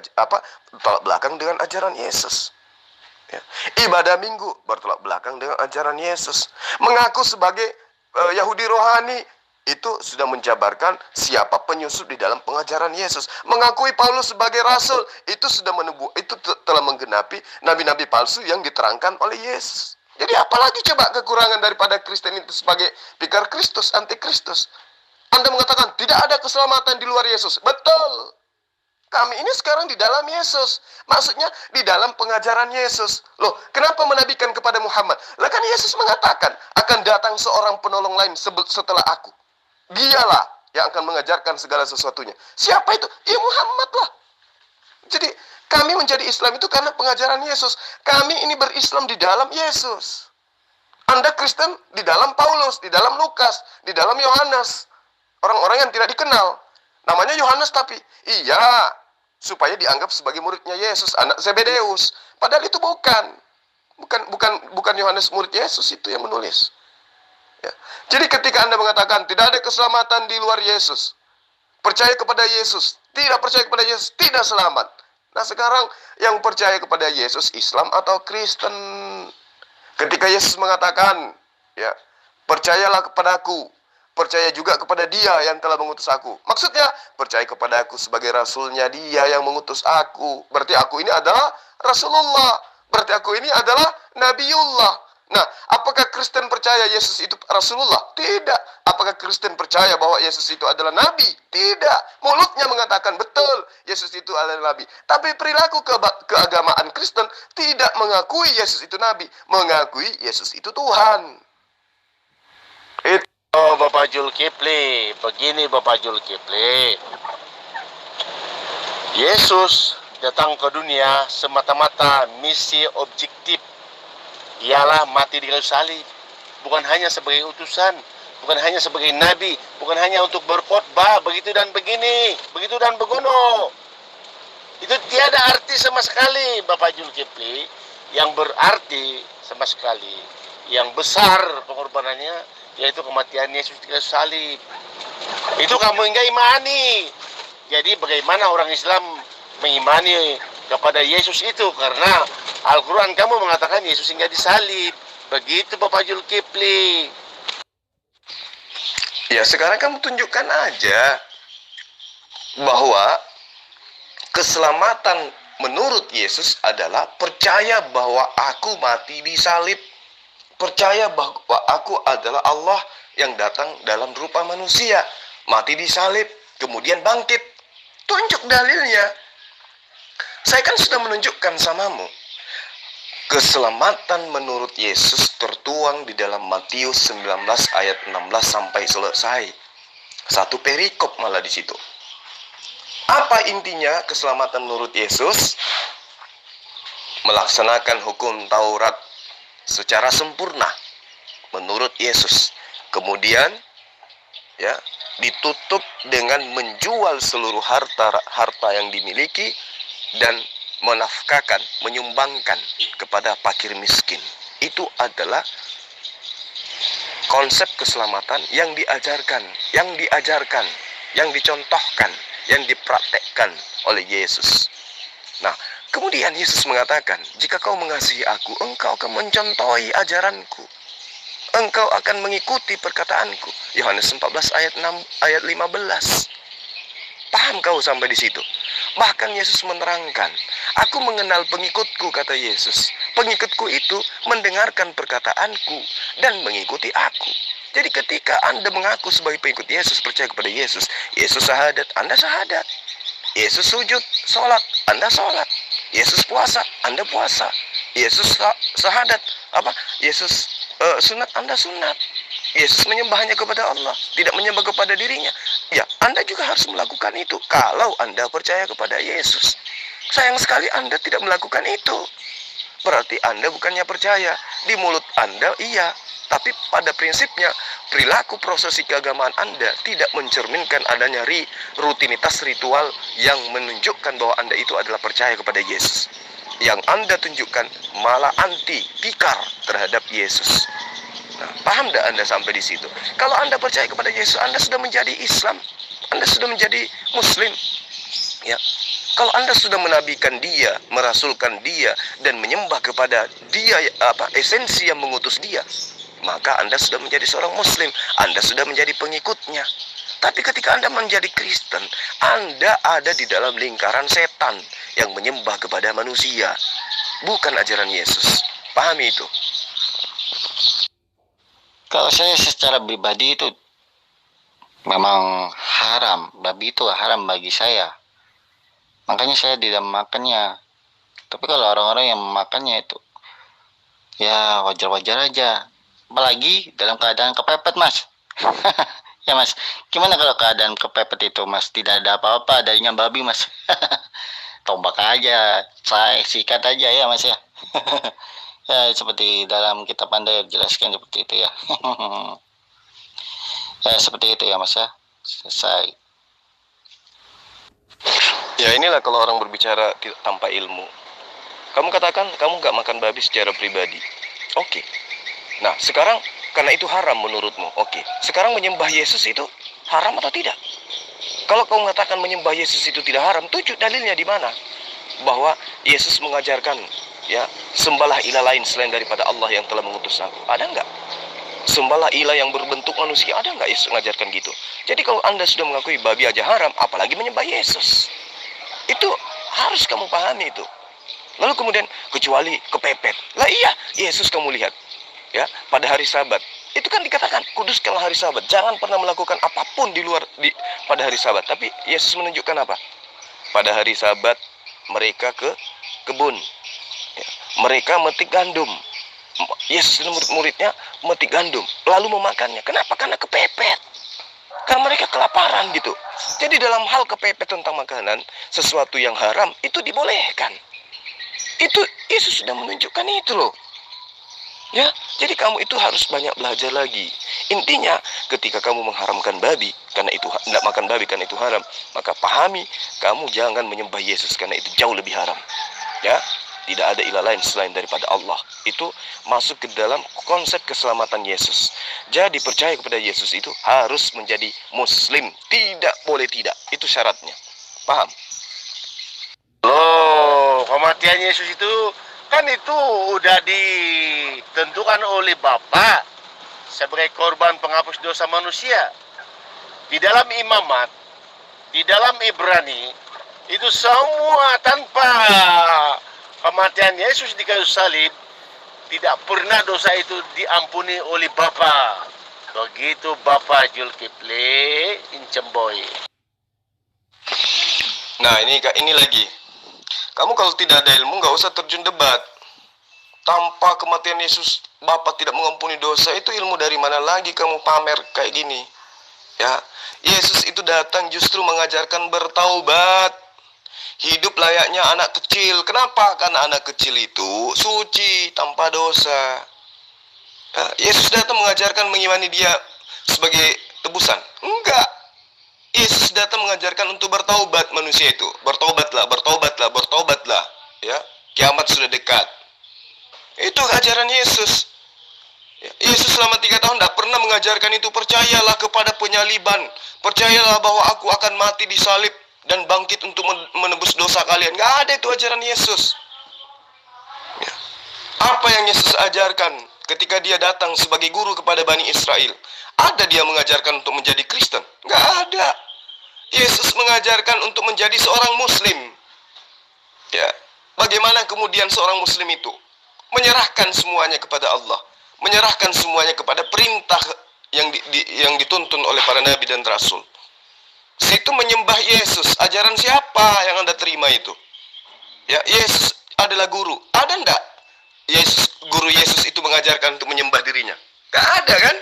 tolak belakang dengan ajaran Yesus. Ya. Ibadah minggu bertolak belakang dengan ajaran Yesus. Mengaku sebagai Yahudi rohani itu sudah menjabarkan siapa penyusup di dalam pengajaran Yesus. Mengakui Paulus sebagai rasul itu sudah telah menggenapi nabi-nabi palsu yang diterangkan oleh Yesus. Jadi apalagi coba kekurangan daripada Kristen itu sebagai pikar Kristus, anti Kristus. Anda mengatakan tidak ada keselamatan di luar Yesus. Betul. Kami ini sekarang di dalam Yesus. Maksudnya di dalam pengajaran Yesus. Loh, kenapa menabikan kepada Muhammad? Lah kan Yesus mengatakan akan datang seorang penolong lain setelah aku. Dialah yang akan mengajarkan segala sesuatunya. Siapa itu? Ya Muhammad lah. Jadi kami menjadi Islam itu karena pengajaran Yesus. Kami ini berislam di dalam Yesus. Anda Kristen di dalam Paulus, di dalam Lukas, di dalam Yohanes. Orang-orang yang tidak dikenal. Namanya Yohanes tapi iya, supaya dianggap sebagai muridnya Yesus, anak Zebedeus. Padahal itu bukan Yohanes murid Yesus itu yang menulis. Ya. Jadi ketika Anda mengatakan tidak ada keselamatan di luar Yesus, percaya kepada Yesus, tidak percaya kepada Yesus, tidak selamat. Nah sekarang yang percaya kepada Yesus Islam atau Kristen? Ketika Yesus mengatakan, ya, percayalah kepadaku, percaya juga kepada dia yang telah mengutus aku. Maksudnya, percaya kepada aku sebagai rasulnya dia yang mengutus aku. Berarti aku ini adalah Rasulullah. Berarti aku ini adalah Nabiullah. Nah, apakah Kristen percaya Yesus itu Rasulullah? Tidak. Apakah Kristen percaya bahwa Yesus itu adalah Nabi? Tidak. Mulutnya mengatakan betul, Yesus itu adalah Nabi. Tapi perilaku keagamaan Kristen tidak mengakui Yesus itu Nabi. Mengakui Yesus itu Tuhan. Oh, Bapak Zulkifli, begini Bapak Zulkifli. Yesus datang ke dunia semata-mata misi objektif, ialah mati di kayu salib. Bukan hanya sebagai utusan, bukan hanya sebagai nabi, bukan hanya untuk berkhotbah begitu dan begini, begitu dan begono. Itu tiada arti sama sekali Bapak Zulkifli. Yang berarti sama sekali, yang besar pengorbanannya yaitu kematian Yesus di kayu salib. Itu kamu enggak imani. Jadi bagaimana orang Islam mengimani kepada Yesus itu? Karena Al-Quran kamu mengatakan Yesus enggak disalib. Begitu Bapak Zulkifli. Ya sekarang kamu tunjukkan aja bahwa keselamatan menurut Yesus adalah percaya bahwa aku mati di salib. Percaya bahwa aku adalah Allah yang datang dalam rupa manusia, mati di salib, kemudian bangkit. Tunjuk dalilnya. Saya kan sudah menunjukkan samamu. Keselamatan menurut Yesus tertuang di dalam Matius 19 ayat 16 sampai selesai. Satu perikop malah di situ. Apa intinya keselamatan menurut Yesus? Melaksanakan hukum Taurat secara sempurna menurut Yesus. Kemudian ya ditutup dengan menjual seluruh harta yang dimiliki dan menafkahkan, menyumbangkan kepada fakir miskin. Itu adalah konsep keselamatan yang diajarkan, yang dicontohkan, yang dipraktekkan oleh Yesus. Nah, kemudian Yesus mengatakan, jika kau mengasihi aku, engkau akan mencontohi ajaranku. Engkau akan mengikuti perkataanku. Yohanes 14 ayat 15. Paham kau sampai di situ? Bahkan Yesus menerangkan, aku mengenal pengikutku, kata Yesus. Pengikutku itu mendengarkan perkataanku dan mengikuti aku. Jadi ketika Anda mengaku sebagai pengikut Yesus, percaya kepada Yesus, Yesus syahadat, Anda syahadat. Yesus sujud, sholat, Anda sholat. Yesus puasa, Anda puasa. Yesus syahadat, Yesus sunat, Anda sunat. Yesus menyembah hanya kepada Allah, tidak menyembah kepada dirinya. Ya, Anda juga harus melakukan itu kalau Anda percaya kepada Yesus. Sayang sekali Anda tidak melakukan itu. Berarti Anda bukannya percaya. Di mulut Anda iya, tapi pada prinsipnya perilaku prosesi keagamaan Anda tidak mencerminkan adanya rutinitas ritual yang menunjukkan bahwa Anda itu adalah percaya kepada Yesus. Yang Anda tunjukkan malah anti, pikar terhadap Yesus. Nah, paham tidak Anda sampai di situ? Kalau Anda percaya kepada Yesus, Anda sudah menjadi Islam, Anda sudah menjadi Muslim. Ya, kalau Anda sudah menabikan Dia, merasulkan Dia, dan menyembah kepada Dia, esensi yang mengutus Dia, maka Anda sudah menjadi seorang Muslim, Anda sudah menjadi pengikutnya. Tapi ketika Anda menjadi Kristen, Anda ada di dalam lingkaran setan yang menyembah kepada manusia, bukan ajaran Yesus. Pahami itu. Kalau saya secara pribadi itu memang haram, babi itu haram bagi saya. Makanya saya tidak memakannya. Tapi kalau orang-orang yang memakannya itu, ya wajar-wajar aja. Apalagi dalam keadaan kepepet, Mas. Ya, Mas. Gimana kalau keadaan kepepet itu, Mas? Tidak ada apa-apa, adanya babi, Mas. Tombak aja, saya sikat aja ya, Mas ya. Ya, seperti dalam kitab Anda jelaskan seperti itu ya. Ya, seperti itu ya, Mas ya. Selesai. Ya, inilah kalau orang berbicara tanpa ilmu. Kamu katakan kamu gak makan babi secara pribadi. Oke. Nah, sekarang karena itu haram menurutmu. Oke. Sekarang menyembah Yesus itu haram atau tidak? Kalau kamu mengatakan menyembah Yesus itu tidak haram, tunjuk dalilnya di mana? Bahwa Yesus mengajarkan, ya, sembahlah ilah lain selain daripada Allah yang telah mengutus aku. Ada enggak? Sembahlah ilah yang berbentuk manusia. Ada enggak Yesus mengajarkan gitu? Jadi kalau Anda sudah mengakui babi aja haram, apalagi menyembah Yesus. Itu harus kamu pahami itu. Lalu kemudian kecuali kepepet. Lah iya, Yesus kamu lihat, ya, pada hari Sabat. Itu kan dikatakan kuduskanlah hari Sabat. Jangan pernah melakukan apapun pada hari Sabat. Tapi Yesus menunjukkan apa? Pada hari Sabat mereka ke kebun. Ya, mereka metik gandum. Yesus dan murid-muridnya metik gandum, lalu memakannya. Kenapa? Karena kepepet. Karena mereka kelaparan gitu. Jadi dalam hal kepepet tentang makanan, sesuatu yang haram itu dibolehkan. Itu Yesus sudah menunjukkan itu loh. Ya, jadi kamu itu harus banyak belajar lagi. Intinya, ketika kamu mengharamkan babi karena itu tidak makan babi karena itu haram, maka pahami kamu jangan menyembah Yesus karena itu jauh lebih haram. Ya, tidak ada ilah lain selain daripada Allah. Itu masuk ke dalam konsep keselamatan Yesus. Jadi percaya kepada Yesus itu harus menjadi Muslim. Tidak boleh tidak. Itu syaratnya. Paham? Loh, kematian Yesus itu kan itu udah ditentukan oleh Bapa sebagai korban penghapus dosa manusia. Di dalam imamat, di dalam Ibrani, itu semua tanpa kematian Yesus di kayu salib, tidak pernah dosa itu diampuni oleh Bapa. Begitu Bapa Zulkifli Incemboy. Nah, ini lagi. Kamu kalau tidak ada ilmu nggak usah terjun debat. Tanpa kematian Yesus Bapa tidak mengampuni dosa, itu ilmu dari mana lagi kamu pamer kayak gini? Ya, Yesus itu datang justru mengajarkan bertaubat. Hidup layaknya anak kecil. Kenapa? Karena anak kecil itu suci tanpa dosa. Ya, Yesus datang mengajarkan mengimani Dia sebagai tebusan. Enggak. Yesus datang mengajarkan untuk bertaubat manusia itu. Bertaubatlah, bertaubatlah, bertaubatlah. Ya, kiamat sudah dekat. Itu ajaran Yesus. Ya, Yesus selama 3 tahun tidak pernah mengajarkan itu. Percayalah kepada penyaliban. Percayalah bahwa aku akan mati disalib dan bangkit untuk menebus dosa kalian. Nggak ada itu ajaran Yesus. Ya. Apa yang Yesus ajarkan ketika Dia datang sebagai guru kepada Bani Israel? Ada Dia mengajarkan untuk menjadi Kristen? Nggak ada. Yesus mengajarkan untuk menjadi seorang Muslim. Ya. Bagaimana kemudian seorang Muslim itu? menyerahkan semuanya kepada Allah, menyerahkan semuanya kepada perintah yang dituntun oleh para nabi dan rasul. Situ menyembah Yesus. Ajaran siapa yang Anda terima itu? Ya, Yesus adalah guru. Ada enggak guru Yesus itu mengajarkan untuk menyembah dirinya? Enggak ada kan?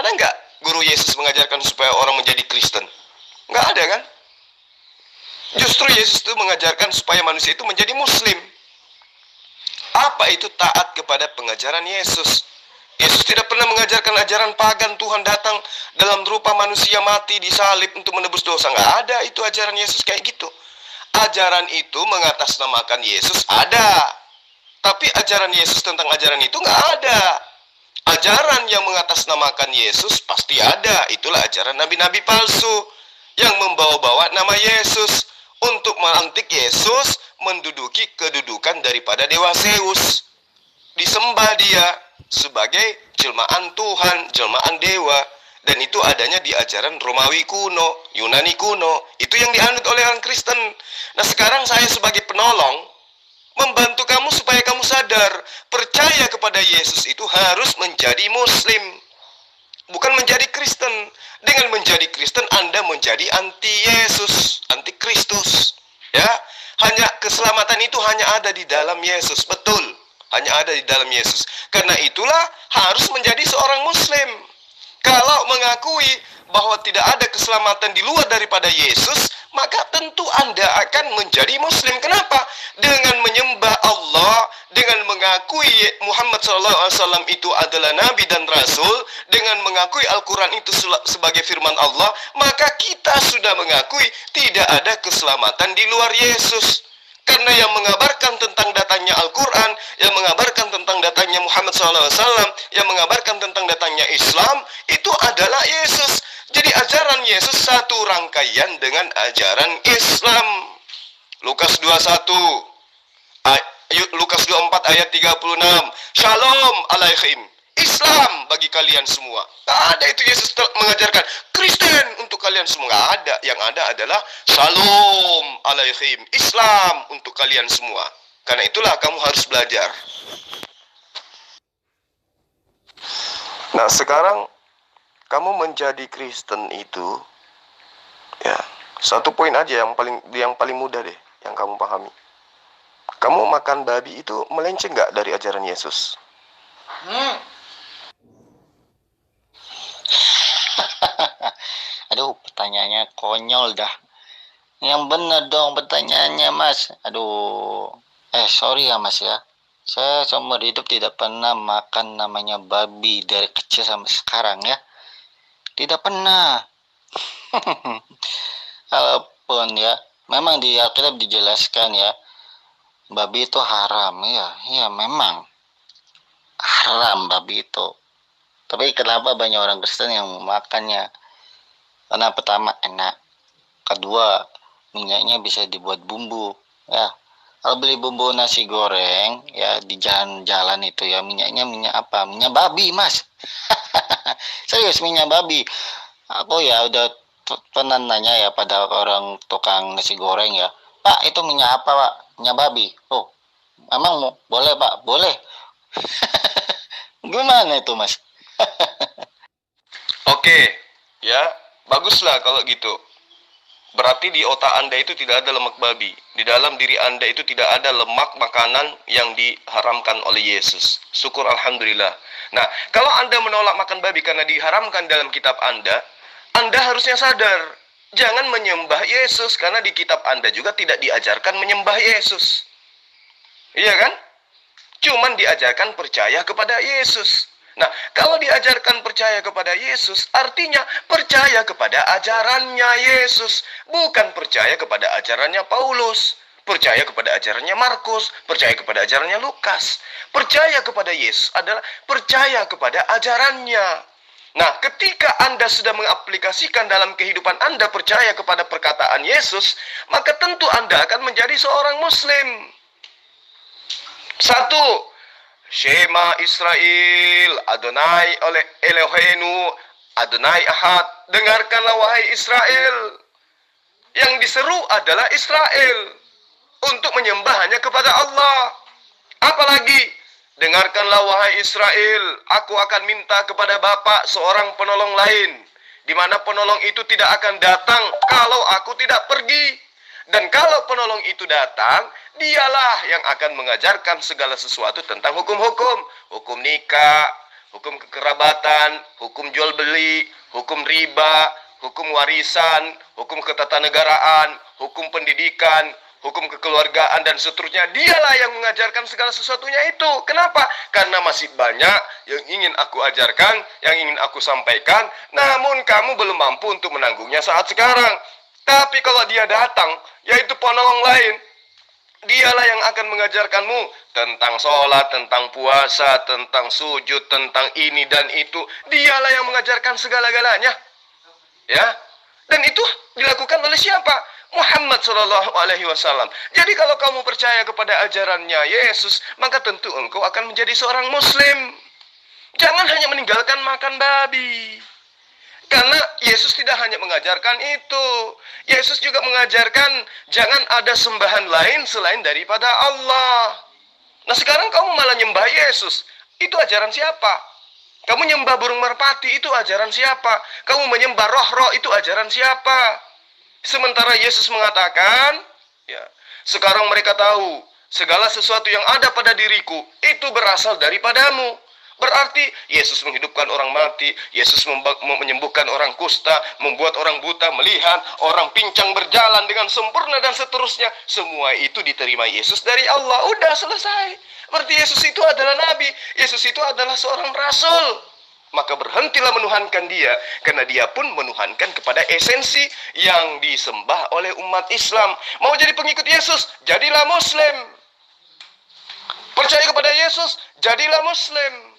Ada enggak guru Yesus mengajarkan supaya orang menjadi Kristen? Enggak ada kan? Justru Yesus itu mengajarkan supaya manusia itu menjadi Muslim. Apa itu taat kepada pengajaran Yesus? Yesus tidak pernah mengajarkan ajaran pagan. Tuhan datang dalam rupa manusia, mati disalib untuk menebus dosa. Nggak ada itu ajaran Yesus kayak gitu. Ajaran itu mengatasnamakan Yesus ada, tapi ajaran Yesus tentang ajaran itu nggak ada. Ajaran yang mengatasnamakan Yesus pasti ada. Itulah ajaran nabi-nabi palsu yang membawa-bawa nama Yesus untuk melantik Yesus menduduki kedudukan daripada Dewa Zeus. Disembah dia sebagai jelmaan Tuhan, jelmaan dewa, dan itu adanya di ajaran Romawi kuno, Yunani kuno. Itu yang dianut oleh orang Kristen. Nah, sekarang saya sebagai penolong membantu kamu supaya kamu sadar, percaya kepada Yesus itu harus menjadi Muslim, bukan menjadi Kristen. Dengan menjadi Kristen Anda menjadi anti Yesus, anti Kristus. Ya, hanya keselamatan itu hanya ada di dalam Yesus, betul. Hanya ada di dalam Yesus. Karena itulah harus menjadi seorang Muslim. Kalau mengakui bahwa tidak ada keselamatan di luar daripada Yesus, maka tentu Anda akan menjadi Muslim. Kenapa? Dengan menyembah Allah, dengan mengakui Muhammad SAW itu adalah Nabi dan Rasul, dengan mengakui Al-Quran itu sebagai firman Allah, maka kita sudah mengakui tidak ada keselamatan di luar Yesus. Karena yang mengabarkan tentang datangnya Al-Quran, yang mengabarkan tentang datangnya Muhammad SAW, yang mengabarkan tentang datangnya Islam, itu adalah Yesus. Jadi ajaran Yesus satu rangkaian dengan ajaran Islam. Lukas 21, Lukas 24 ayat 36. Shalom alaihim. Islam bagi kalian semua. Tidak ada itu Yesus mengajarkan Kristen untuk kalian semua. Tidak ada. Yang ada adalah Shalom alaihim. Islam untuk kalian semua. Karena itulah kamu harus belajar. Nah, sekarang kamu menjadi Kristen itu, ya, satu poin aja yang paling mudah deh, yang kamu pahami. Kamu makan babi itu melenceng nggak dari ajaran Yesus? Aduh, pertanyaannya konyol dah. Yang benar dong pertanyaannya, Mas. Aduh, sorry ya Mas ya. Saya seumur hidup tidak pernah makan namanya babi dari kecil sampai sekarang ya. Tidak pernah. Walaupun ya, memang di Alkitab dijelaskan ya, babi itu haram ya. Ya memang haram babi itu. Tapi kenapa banyak orang Kristen yang memakannya? Karena pertama enak, kedua minyaknya bisa dibuat bumbu ya. Kalau beli bumbu nasi goreng ya di jalan-jalan itu ya, minyaknya minyak apa? Minyak babi, Mas. Serius, minyak babi. Aku ya udah pernah nanya ya pada orang tukang nasi goreng ya, Pak, itu minyak apa, Pak? Minyak babi. Oh, emang boleh, Pak? Boleh. Gimana itu, Mas? Oke, ya, baguslah kalau gitu. Berarti di otak Anda itu tidak ada lemak babi. Di dalam diri Anda itu tidak ada lemak makanan yang diharamkan oleh Yesus. Syukur Alhamdulillah. Nah, kalau Anda menolak makan babi karena diharamkan dalam kitab Anda harusnya sadar. Jangan menyembah Yesus, karena di kitab Anda juga tidak diajarkan menyembah Yesus. Iya kan? Cuman diajarkan percaya kepada Yesus. Nah, kalau diajarkan percaya kepada Yesus, artinya percaya kepada ajarannya Yesus, bukan percaya kepada ajarannya Paulus, percaya kepada ajarannya Markus, percaya kepada ajarannya Lukas. Percaya kepada Yesus adalah percaya kepada ajarannya. Nah, ketika Anda sudah mengaplikasikan dalam kehidupan Anda percaya kepada perkataan Yesus, maka tentu Anda akan menjadi seorang Muslim. Satu, Shema Israel, Adonai oleh Elohenu, Adonai Ahad. Dengarkanlah wahai Israel. Yang diseru adalah Israel untuk menyembah hanya kepada Allah. Apalagi Dengarkanlah wahai Israel, aku akan minta kepada Bapa seorang penolong lain, di mana penolong itu tidak akan datang kalau aku tidak pergi. Dan kalau penolong itu datang, dialah yang akan mengajarkan segala sesuatu tentang hukum-hukum, hukum nikah, hukum kekerabatan, hukum jual beli, hukum riba, hukum warisan, hukum ketatanegaraan, hukum pendidikan, hukum kekeluargaan, dan seterusnya. Dialah yang mengajarkan segala sesuatunya itu. Kenapa? Karena masih banyak yang ingin aku ajarkan, yang ingin aku sampaikan, namun kamu belum mampu untuk menanggungnya saat sekarang. Tapi kalau dia datang, yaitu penolong lain, dialah yang akan mengajarkanmu tentang sholat, tentang puasa, tentang sujud, tentang ini dan itu. Dialah yang mengajarkan segala-galanya. Ya, dan itu dilakukan oleh siapa? Muhammad Shallallahu Alaihi Wasallam. Jadi kalau kamu percaya kepada ajarannya Yesus, maka tentu engkau akan menjadi seorang Muslim. Jangan hanya meninggalkan makan babi. Karena Yesus tidak hanya mengajarkan itu. Yesus juga mengajarkan jangan ada sembahan lain selain daripada Allah. Nah sekarang kamu malah nyembah Yesus. Itu ajaran siapa? Kamu nyembah burung merpati, itu ajaran siapa? Kamu menyembah roh-roh, itu ajaran siapa? Sementara Yesus mengatakan, ya, sekarang mereka tahu segala sesuatu yang ada pada diriku itu berasal daripadamu. Berarti Yesus menghidupkan orang mati, Yesus menyembuhkan orang kusta, membuat orang buta melihat, orang pincang berjalan dengan sempurna dan seterusnya. Semua itu diterima Yesus dari Allah. Udah selesai. Berarti Yesus itu adalah nabi, Yesus itu adalah seorang rasul. Maka berhentilah menuhankan dia, karena dia pun menuhankan kepada esensi yang disembah oleh umat Islam. Mau jadi pengikut Yesus, jadilah Muslim. Percaya kepada Yesus, jadilah Muslim.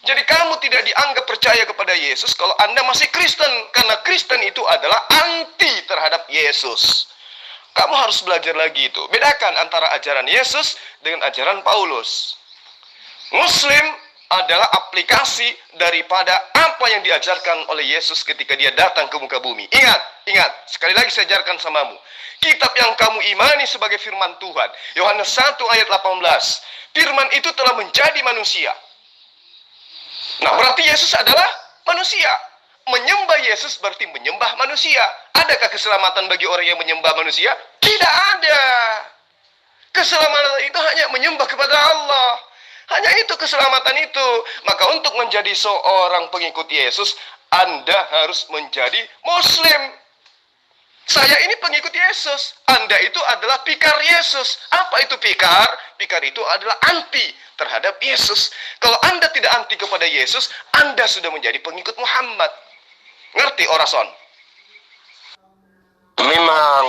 Jadi kamu tidak dianggap percaya kepada Yesus kalau Anda masih Kristen. Karena Kristen itu adalah anti terhadap Yesus. Kamu harus belajar lagi itu. Bedakan antara ajaran Yesus dengan ajaran Paulus. Muslim adalah aplikasi daripada apa yang diajarkan oleh Yesus ketika dia datang ke muka bumi. Ingat, sekali lagi saya ajarkan samamu. Kitab yang kamu imani sebagai firman Tuhan, Yohanes 1 ayat 18. Firman itu telah menjadi manusia. Nah, berarti Yesus adalah manusia. Menyembah Yesus berarti menyembah manusia. Adakah keselamatan bagi orang yang menyembah manusia? Tidak ada. Keselamatan itu hanya menyembah kepada Allah. Hanya itu keselamatan itu. Maka untuk menjadi seorang pengikut Yesus, Anda harus menjadi Muslim. Saya ini pengikut Yesus. Anda itu adalah pikar Yesus. Apa itu pikar? Pikar itu adalah anti terhadap Yesus. Kalau Anda tidak anti kepada Yesus, Anda sudah menjadi pengikut Muhammad. Ngerti orason? Memang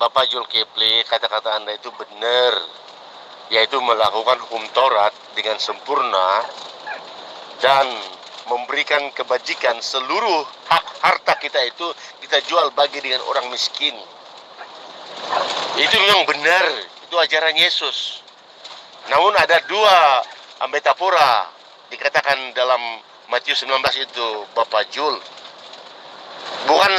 Bapak Zulkifli, kata-kata Anda itu benar, yaitu melakukan hukum Taurat dengan sempurna dan memberikan kebajikan. Seluruh hak harta kita itu kita jual bagi dengan orang miskin. Itu memang benar, itu ajaran Yesus. Namun ada dua metafora dikatakan dalam Matius 19 itu, Bapak Jul. Bukan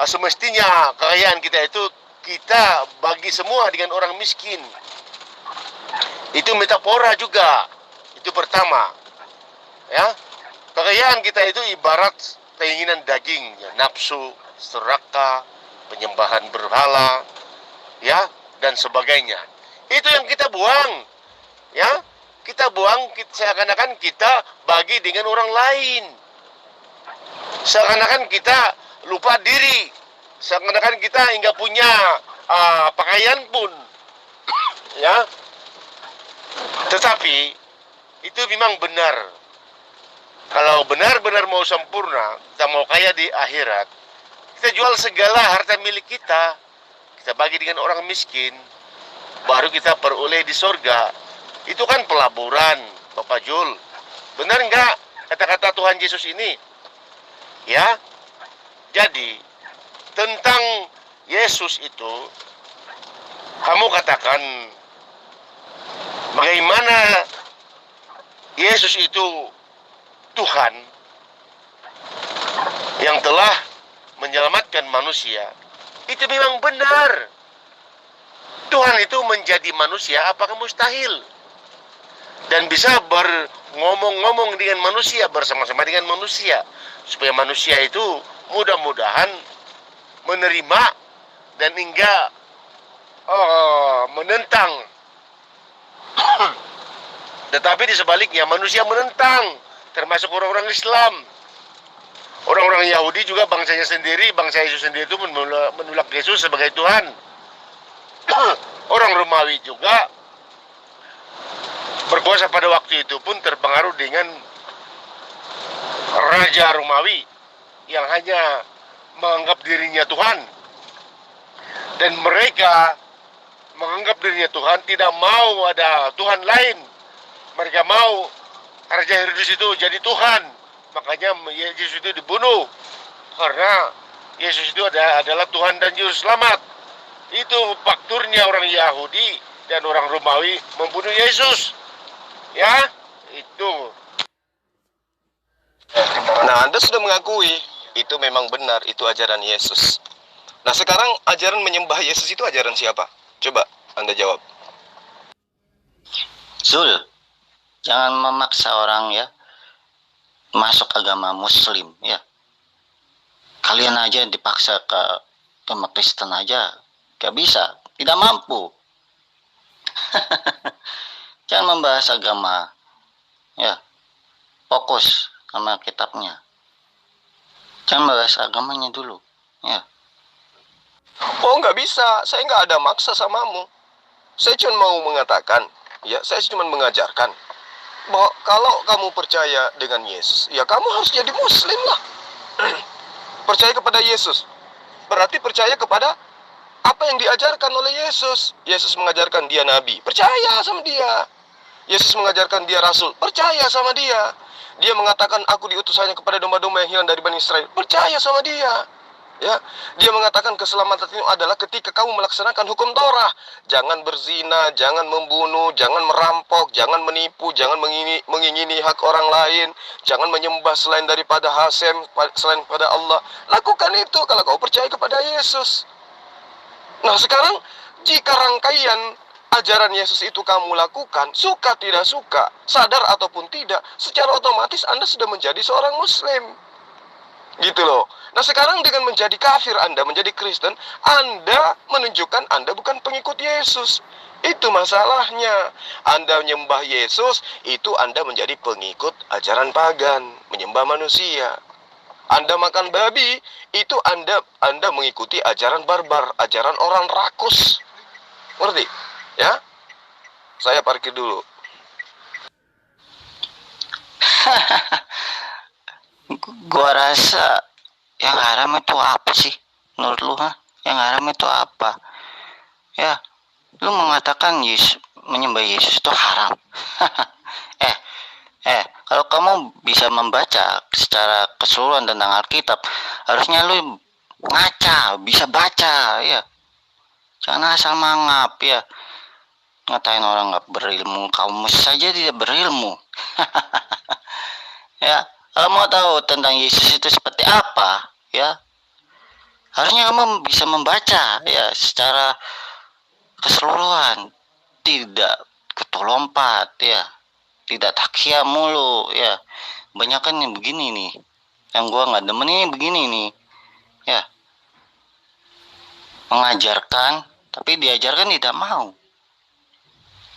semestinya kekayaan kita itu kita bagi semua dengan orang miskin. Itu metafora juga. Itu pertama. Ya. Kekayaan kita itu ibarat keinginan daging, ya, nafsu, serakah, penyembahan berhala, ya, dan sebagainya. Itu yang kita buang. Ya, kita buang, seakan-akan kita bagi dengan orang lain. Seakan-akan kita lupa diri. Seakan-akan kita enggak punya pakaian pun. Ya. Tetapi itu memang benar. Kalau benar-benar mau sempurna, kita mau kaya di akhirat, kita jual segala harta milik kita, kita bagi dengan orang miskin, baru kita peroleh di sorga. Itu kan pelaburan, Bapak Jul. Benar enggak kata-kata Tuhan Yesus ini? Ya. Jadi, tentang Yesus itu, kamu katakan bagaimana Yesus itu Tuhan yang telah menyelamatkan manusia. Itu memang benar. Tuhan itu menjadi manusia apakah mustahil? dan bisa ngomong-ngomong dengan manusia, bersama-sama dengan manusia, supaya manusia itu mudah-mudahan menerima dan enggak menentang. Tetapi di sebaliknya manusia menentang, termasuk orang-orang Islam. Orang-orang Yahudi juga bangsanya sendiri, bangsa Yesus sendiri itu menolak Yesus sebagai Tuhan. Orang Romawi juga berkuasa pada waktu itu pun terpengaruh dengan Raja Romawi yang hanya menganggap dirinya Tuhan. Dan mereka menganggap dirinya Tuhan, tidak mau ada Tuhan lain. Mereka mau Raja Herodes itu jadi Tuhan. Makanya Yesus itu dibunuh. Karena Yesus itu adalah Tuhan dan Juru Selamat. Itu fakturnya orang Yahudi dan orang Romawi membunuh Yesus. Ya, itu. Nah, Anda sudah mengakui itu memang benar, itu ajaran Yesus. Nah, sekarang ajaran menyembah Yesus itu ajaran siapa? Coba Anda jawab. Zul, jangan memaksa orang ya masuk agama Muslim ya. Kalian aja dipaksa ke agama Kristen aja gak bisa, tidak mampu. Jangan membahas agama ya, fokus sama kitabnya, jangan membahas agamanya dulu ya. Oh, nggak bisa, saya nggak ada maksa samamu. Saya cuma mau mengatakan, ya, saya cuma mengajarkan bahwa kalau kamu percaya dengan Yesus, ya kamu harus jadi Muslim lah. Percaya kepada Yesus berarti percaya kepada apa yang diajarkan oleh Yesus. Yesus mengajarkan dia nabi, percaya sama dia. Yesus mengajarkan dia rasul, percaya sama dia. Dia mengatakan aku diutus hanya kepada domba-domba yang hilang dari Bani Israel, percaya sama dia. Ya, dia mengatakan keselamatan itu adalah ketika kamu melaksanakan hukum Torah. Jangan berzina, jangan membunuh, jangan merampok, jangan menipu, jangan mengingini hak orang lain, jangan menyembah selain daripada Hasem, selain pada Allah. Lakukan itu kalau kau percaya kepada Yesus. Nah, sekarang jika rangkaian ajaran Yesus itu kamu lakukan, suka tidak suka, sadar ataupun tidak, secara otomatis Anda sudah menjadi seorang Muslim. Gitu loh. Nah, sekarang dengan menjadi kafir Anda, menjadi Kristen, Anda menunjukkan Anda bukan pengikut Yesus. Itu masalahnya. Anda menyembah Yesus, itu Anda menjadi pengikut ajaran pagan, menyembah manusia. Anda makan babi, itu Anda mengikuti ajaran barbar, ajaran orang rakus. Ngerti? Ya? Saya parkir dulu. Gua rasa yang haram itu apa sih menurut lu, ha? Yang haram itu apa ya? Lu mengatakan menyembah Yesus itu haram. Kalau kamu bisa membaca secara keseluruhan tentang Alkitab, harusnya lu ngaca, bisa baca ya, jangan asal mangap ya, ngatain orang nggak berilmu. Kamu saja tidak berilmu. Ya, kalau mau tahu tentang Yesus itu seperti apa, ya, harusnya kamu bisa membaca ya secara keseluruhan, tidak ketolompat ya, tidak takia mulu ya. Banyak kan yang begini nih, yang gua nggak demen ini begini nih, ya, mengajarkan tapi diajarkan tidak mau,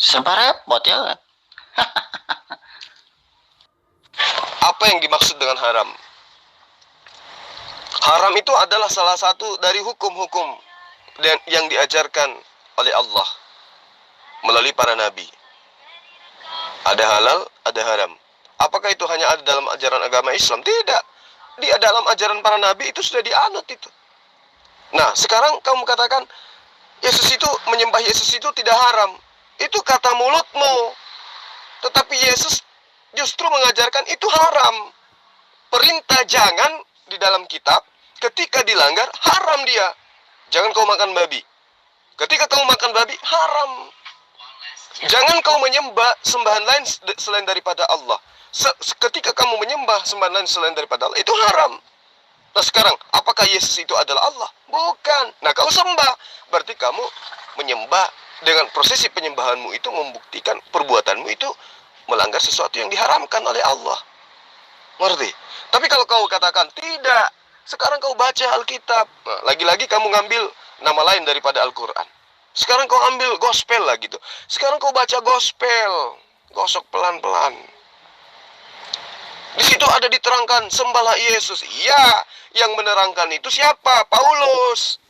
serba repot ya kan. Apa yang dimaksud dengan haram? Haram itu adalah salah satu dari hukum-hukum yang diajarkan oleh Allah melalui para nabi. Ada halal, ada haram. Apakah itu hanya ada dalam ajaran agama Islam? Tidak. Di dalam ajaran para nabi itu sudah dianut itu. Nah, sekarang kamu katakan Yesus itu, menyembah Yesus itu tidak haram. Itu kata mulutmu. Tetapi Yesus justru mengajarkan itu haram. Perintah jangan di dalam kitab, ketika dilanggar haram dia. Jangan kau makan babi. Ketika kau makan babi haram. Jangan kau menyembah sembahan lain selain daripada Allah. Ketika kamu menyembah sembahan lain selain daripada Allah, itu haram. Nah, sekarang apakah Yesus itu adalah Allah? Bukan. Nah, kau sembah, berarti kamu menyembah. Dengan prosesi penyembahanmu itu membuktikan perbuatanmu itu melanggar sesuatu yang diharamkan oleh Allah. Ngerti? Tapi kalau kau katakan, tidak, sekarang kau baca Alkitab. Nah, lagi-lagi kamu ngambil nama lain daripada Al-Quran. Sekarang kau ambil gospel lah gitu. Sekarang kau baca gospel. Gosok pelan-pelan. Di situ ada diterangkan, sembahlah Yesus. Ya, yang menerangkan itu siapa? Paulus.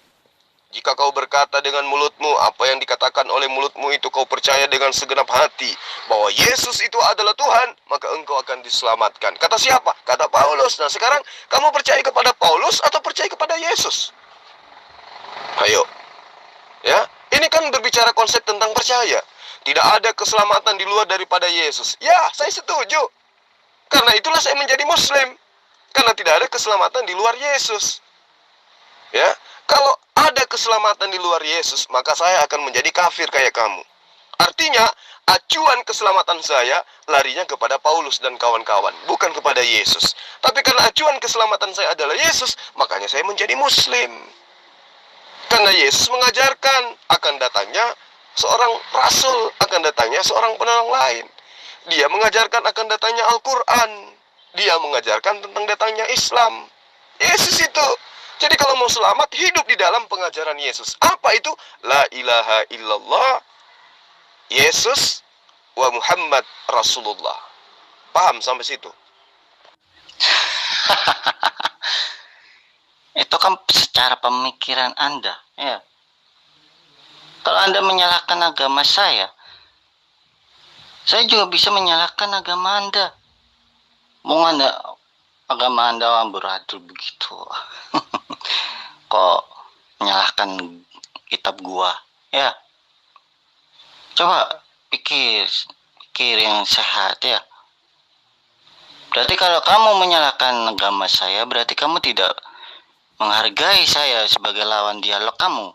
Jika kau berkata dengan mulutmu, apa yang dikatakan oleh mulutmu itu kau percaya dengan segenap hati, bahwa Yesus itu adalah Tuhan, maka engkau akan diselamatkan. Kata siapa? Kata Paulus. Nah sekarang, kamu percaya kepada Paulus atau percaya kepada Yesus? Ayo. Ya, ini kan berbicara konsep tentang percaya. Tidak ada keselamatan di luar daripada Yesus. Ya, saya setuju. Karena itulah saya menjadi Muslim. Karena tidak ada keselamatan di luar Yesus. Ya, kalau ada keselamatan di luar Yesus, maka saya akan menjadi kafir kayak kamu. Artinya, acuan keselamatan saya larinya kepada Paulus dan kawan-kawan, bukan kepada Yesus. Tapi karena acuan keselamatan saya adalah Yesus, makanya saya menjadi Muslim. Karena Yesus mengajarkan akan datangnya seorang rasul, akan datangnya seorang penolong lain. Dia mengajarkan akan datangnya Al-Quran. Dia mengajarkan tentang datangnya Islam. Yesus itu. Jadi kalau mau selamat, hidup di dalam pengajaran Yesus. Apa itu? La ilaha illallah, Yesus wa Muhammad Rasulullah. Paham sampai situ? Itu kan secara pemikiran Anda, ya. Kalau Anda menyalahkan agama saya juga bisa menyalahkan agama Anda. Mau agama Anda beradil begitu. Kok menyalahkan kitab gua, ya. Coba pikir yang sehat, ya. Berarti kalau kamu menyalahkan agama saya, berarti kamu tidak menghargai saya sebagai lawan dialog kamu.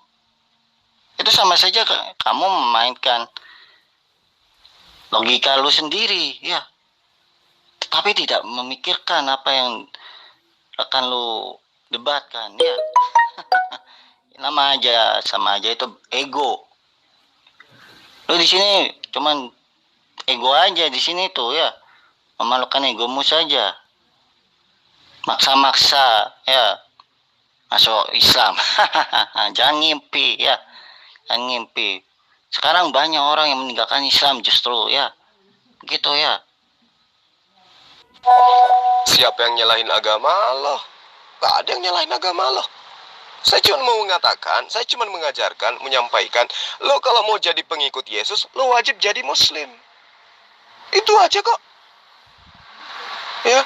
Itu sama saja kamu memainkan logika lu sendiri, ya. Tapi tidak memikirkan apa yang akan lu debatkan, ya. Sama aja itu ego. Lu di sini cuman ego aja di sini tuh, ya. Memalukan egomu saja. Maksa-maksa, ya. Masuk Islam. Jangan ngimpi, ya. Jangan ngimpi. Sekarang banyak orang yang meninggalkan Islam justru, ya. Gitu, ya. Siapa yang nyalahin agama Allah? Gak ada yang nyalahin agama Allah. Saya cuma mau mengatakan, saya cuma mengajarkan, menyampaikan, lo kalau mau jadi pengikut Yesus, lo wajib jadi Muslim. Itu aja kok. Ya.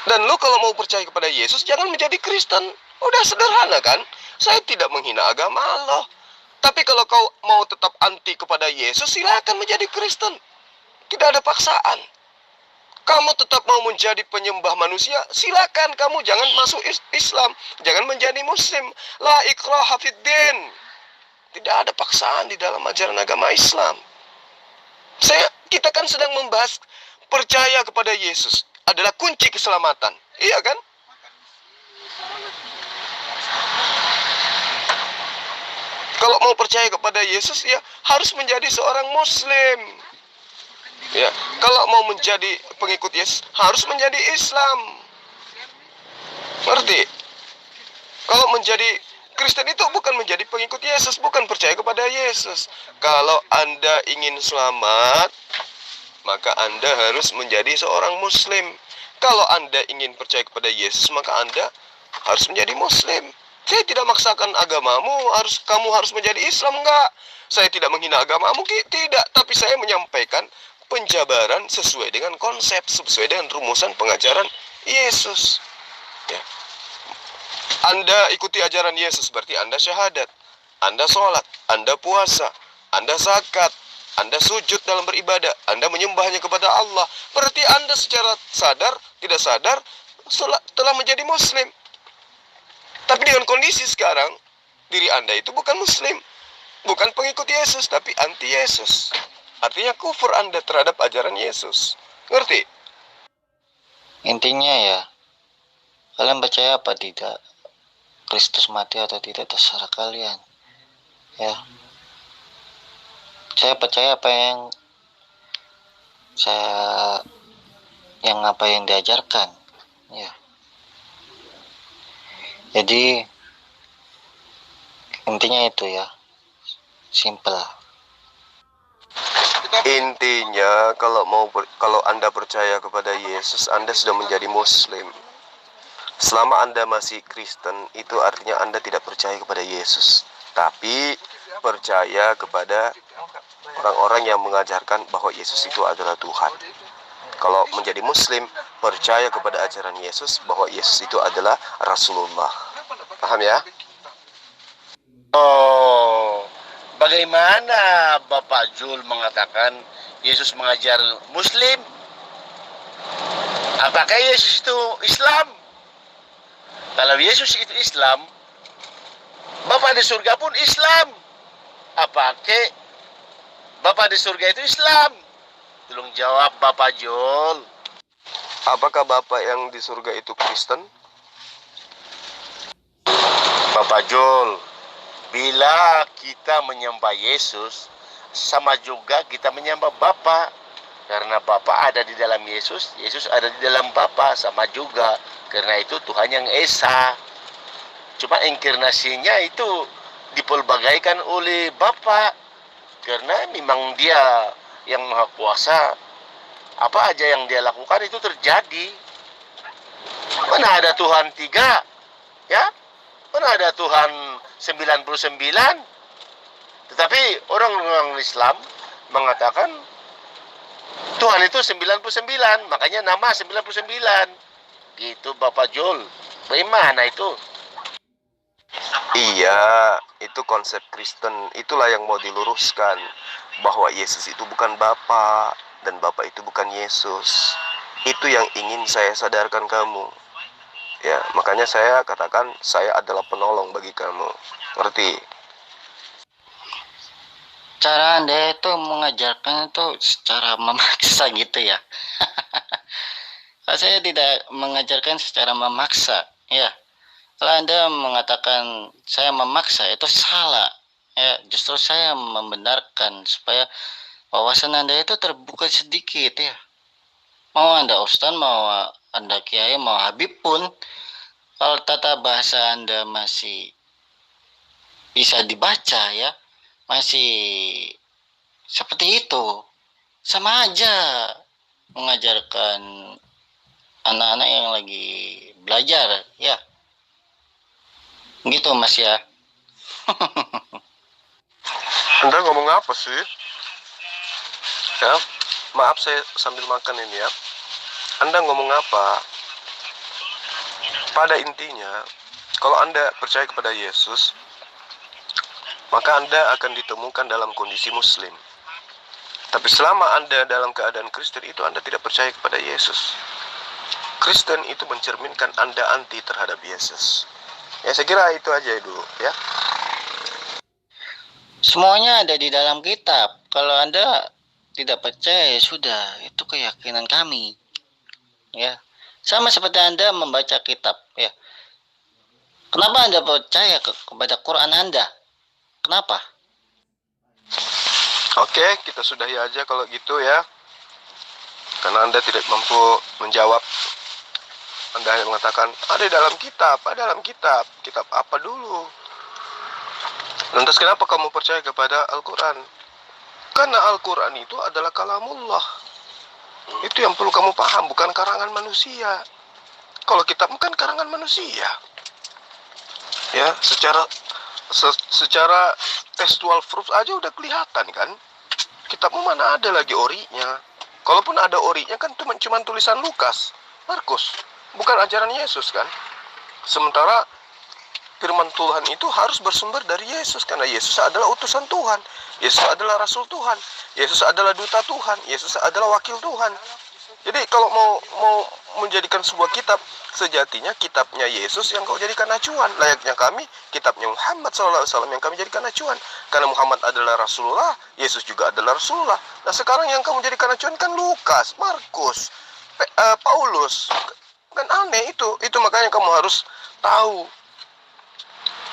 Dan lo kalau mau percaya kepada Yesus, jangan menjadi Kristen. Udah sederhana kan? Saya tidak menghina agama Allah. Tapi kalau kau mau tetap anti kepada Yesus, silakan menjadi Kristen. Tidak ada paksaan. Kamu tetap mau menjadi penyembah manusia, silakan kamu, jangan masuk Islam, jangan menjadi Muslim. La ikraha fiddin. Tidak ada paksaan di dalam ajaran agama Islam. Kita kan sedang membahas percaya kepada Yesus adalah kunci keselamatan. Iya kan? Kalau mau percaya kepada Yesus, ya harus menjadi seorang Muslim. Ya, kalau mau menjadi pengikut Yesus harus menjadi Islam. Ngerti? Kalau menjadi Kristen itu bukan menjadi pengikut Yesus, bukan percaya kepada Yesus. Kalau Anda ingin selamat, maka Anda harus menjadi seorang Muslim. Kalau Anda ingin percaya kepada Yesus, maka Anda harus menjadi Muslim. Saya tidak maksakan agamamu, kamu harus menjadi Islam, enggak. Saya tidak menghina agamamu, tidak. Tapi saya menyampaikan penjabaran sesuai dengan konsep, sesuai dengan rumusan pengajaran Yesus. Ya. Anda ikuti ajaran Yesus, berarti Anda syahadat, Anda sholat, Anda puasa, Anda zakat, Anda sujud dalam beribadah, Anda menyembahnya kepada Allah. Berarti Anda secara sadar, tidak sadar, telah menjadi Muslim. Tapi dengan kondisi sekarang, diri Anda itu bukan Muslim, bukan pengikut Yesus, tapi anti Yesus. Artinya kufur Anda terhadap ajaran Yesus. Ngerti? Intinya ya, kalian percaya apa tidak? Kristus mati atau tidak terserah kalian. Ya. Saya percaya apa yang saya yang apa yang diajarkan, ya. Jadi intinya itu ya, simple. Intinya kalau Anda percaya kepada Yesus, Anda sudah menjadi Muslim. Selama Anda masih Kristen, itu artinya Anda tidak percaya kepada Yesus, tapi percaya kepada orang-orang yang mengajarkan bahwa Yesus itu adalah Tuhan. Kalau menjadi Muslim, percaya kepada ajaran Yesus bahwa Yesus itu adalah Rasulullah. Paham ya? Oh, bagaimana Bapak Jul mengatakan Yesus mengajar Muslim? Apakah Yesus itu Islam? Kalau Yesus itu Islam, Bapak di surga pun Islam. Apakah Bapak di surga itu Islam? Tolong jawab Bapak Jul. Apakah Bapak yang di surga itu Kristen? Bapak Jul, bila kita menyembah Yesus, sama juga kita menyembah Bapa. Karena Bapa ada di dalam Yesus, Yesus ada di dalam Bapa, sama juga. Karena itu Tuhan yang Esa. Cuma inkarnasinya itu dipelbagaikan oleh Bapa. Karena memang dia yang Maha Kuasa. Apa aja yang dia lakukan itu terjadi. Mana ada Tuhan 3? Ya? Mana ada Tuhan 99? Tetapi orang-orang Islam mengatakan Tuhan itu 99, makanya nama 99. Gitu Bapak Jul. Bagaimana itu? Iya, itu konsep Kristen. Itulah yang mau diluruskan, bahwa Yesus itu bukan Bapa dan Bapa itu bukan Yesus. Itu yang ingin saya sadarkan kamu. Ya, makanya saya katakan saya adalah penolong bagi kamu. Ngerti? Cara Anda itu mengajarkan itu secara memaksa gitu ya. Saya tidak mengajarkan secara memaksa, ya. Kalau Anda mengatakan saya memaksa, itu salah. Ya, justru saya membenarkan supaya wawasan Anda itu terbuka sedikit ya. Mau Anda ustaz, mau Anda kiai, mau habib pun, kalau tata bahasa Anda masih bisa dibaca ya, masih seperti itu, sama aja mengajarkan anak-anak yang lagi belajar ya. Gitu Mas ya. Anda ngomong apa sih? Ya, maaf saya sambil makan ini ya. Anda ngomong apa? Pada intinya, kalau Anda percaya kepada Yesus, maka Anda akan ditemukan dalam kondisi Muslim. Tapi selama Anda dalam keadaan Kristen, itu Anda tidak percaya kepada Yesus. Kristen itu mencerminkan Anda anti terhadap Yesus. Ya, saya kira itu aja dulu ya. Semuanya ada di dalam kitab. Kalau Anda tidak percaya, ya sudah, itu keyakinan kami. Ya. Sama seperti Anda membaca kitab, ya. Kenapa Anda percaya kepada Quran Anda? Kenapa? Oke, kita sudahi aja kalau gitu ya. Karena Anda tidak mampu menjawab. Anda hanya mengatakan, ada dalam kitab, ada dalam kitab. Kitab apa dulu? Lantas kenapa kamu percaya kepada Al-Quran? Karena Al-Quran itu adalah kalamullah. Itu yang perlu kamu paham, bukan karangan manusia. Kalau kitab bukan karangan manusia. Ya, secara textual proof aja udah kelihatan kan. Kitabmu mana ada lagi orinya. Kalaupun ada orinya kan cuma tulisan Lukas, Markus, bukan ajaran Yesus kan. Sementara firman Tuhan itu harus bersumber dari Yesus, karena Yesus adalah utusan Tuhan, Yesus adalah rasul Tuhan, Yesus adalah duta Tuhan, Yesus adalah wakil Tuhan. Jadi kalau mau menjadikan sebuah kitab, sejatinya kitabnya Yesus yang kau jadikan acuan. Layaknya kami, kitabnya Muhammad SAW yang kami jadikan acuan. Karena Muhammad adalah Rasulullah, Yesus juga adalah Rasulullah. Nah sekarang yang kamu jadikan acuan kan Lukas, Markus, Paulus. Kan aneh itu makanya kamu harus tahu.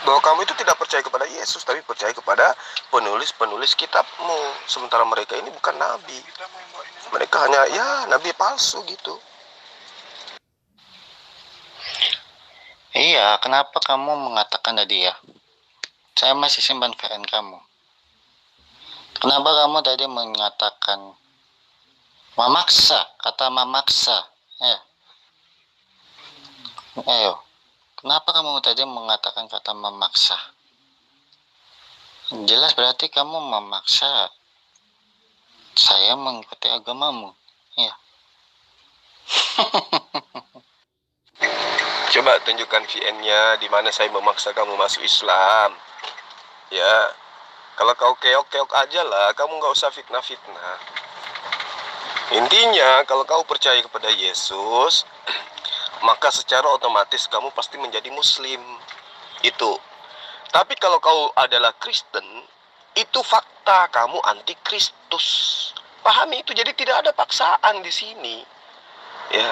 bahwa kamu itu tidak percaya kepada Yesus, tapi percaya kepada penulis-penulis kitabmu. Sementara mereka ini bukan nabi. Mereka hanya ya nabi palsu gitu. Iya, kenapa kamu mengatakan tadi ya? Saya masih simpan VN kamu. Kenapa kamu tadi mengatakan memaksa, kata memaksa? Ya. Ayo, kenapa kamu tadi mengatakan kata memaksa? Jelas berarti kamu memaksa saya mengikuti agamamu. Ya. Coba tunjukkan VN-nya di mana saya memaksa kamu masuk Islam. Ya, kalau kau keok-keok aja lah, kamu nggak usah fitnah-fitnah. Intinya, kalau kau percaya kepada Yesus, maka secara otomatis kamu pasti menjadi Muslim. Itu. Tapi kalau kau adalah Kristen, itu fakta kamu anti Kristus. Pahami itu, jadi tidak ada paksaan di sini. Ya.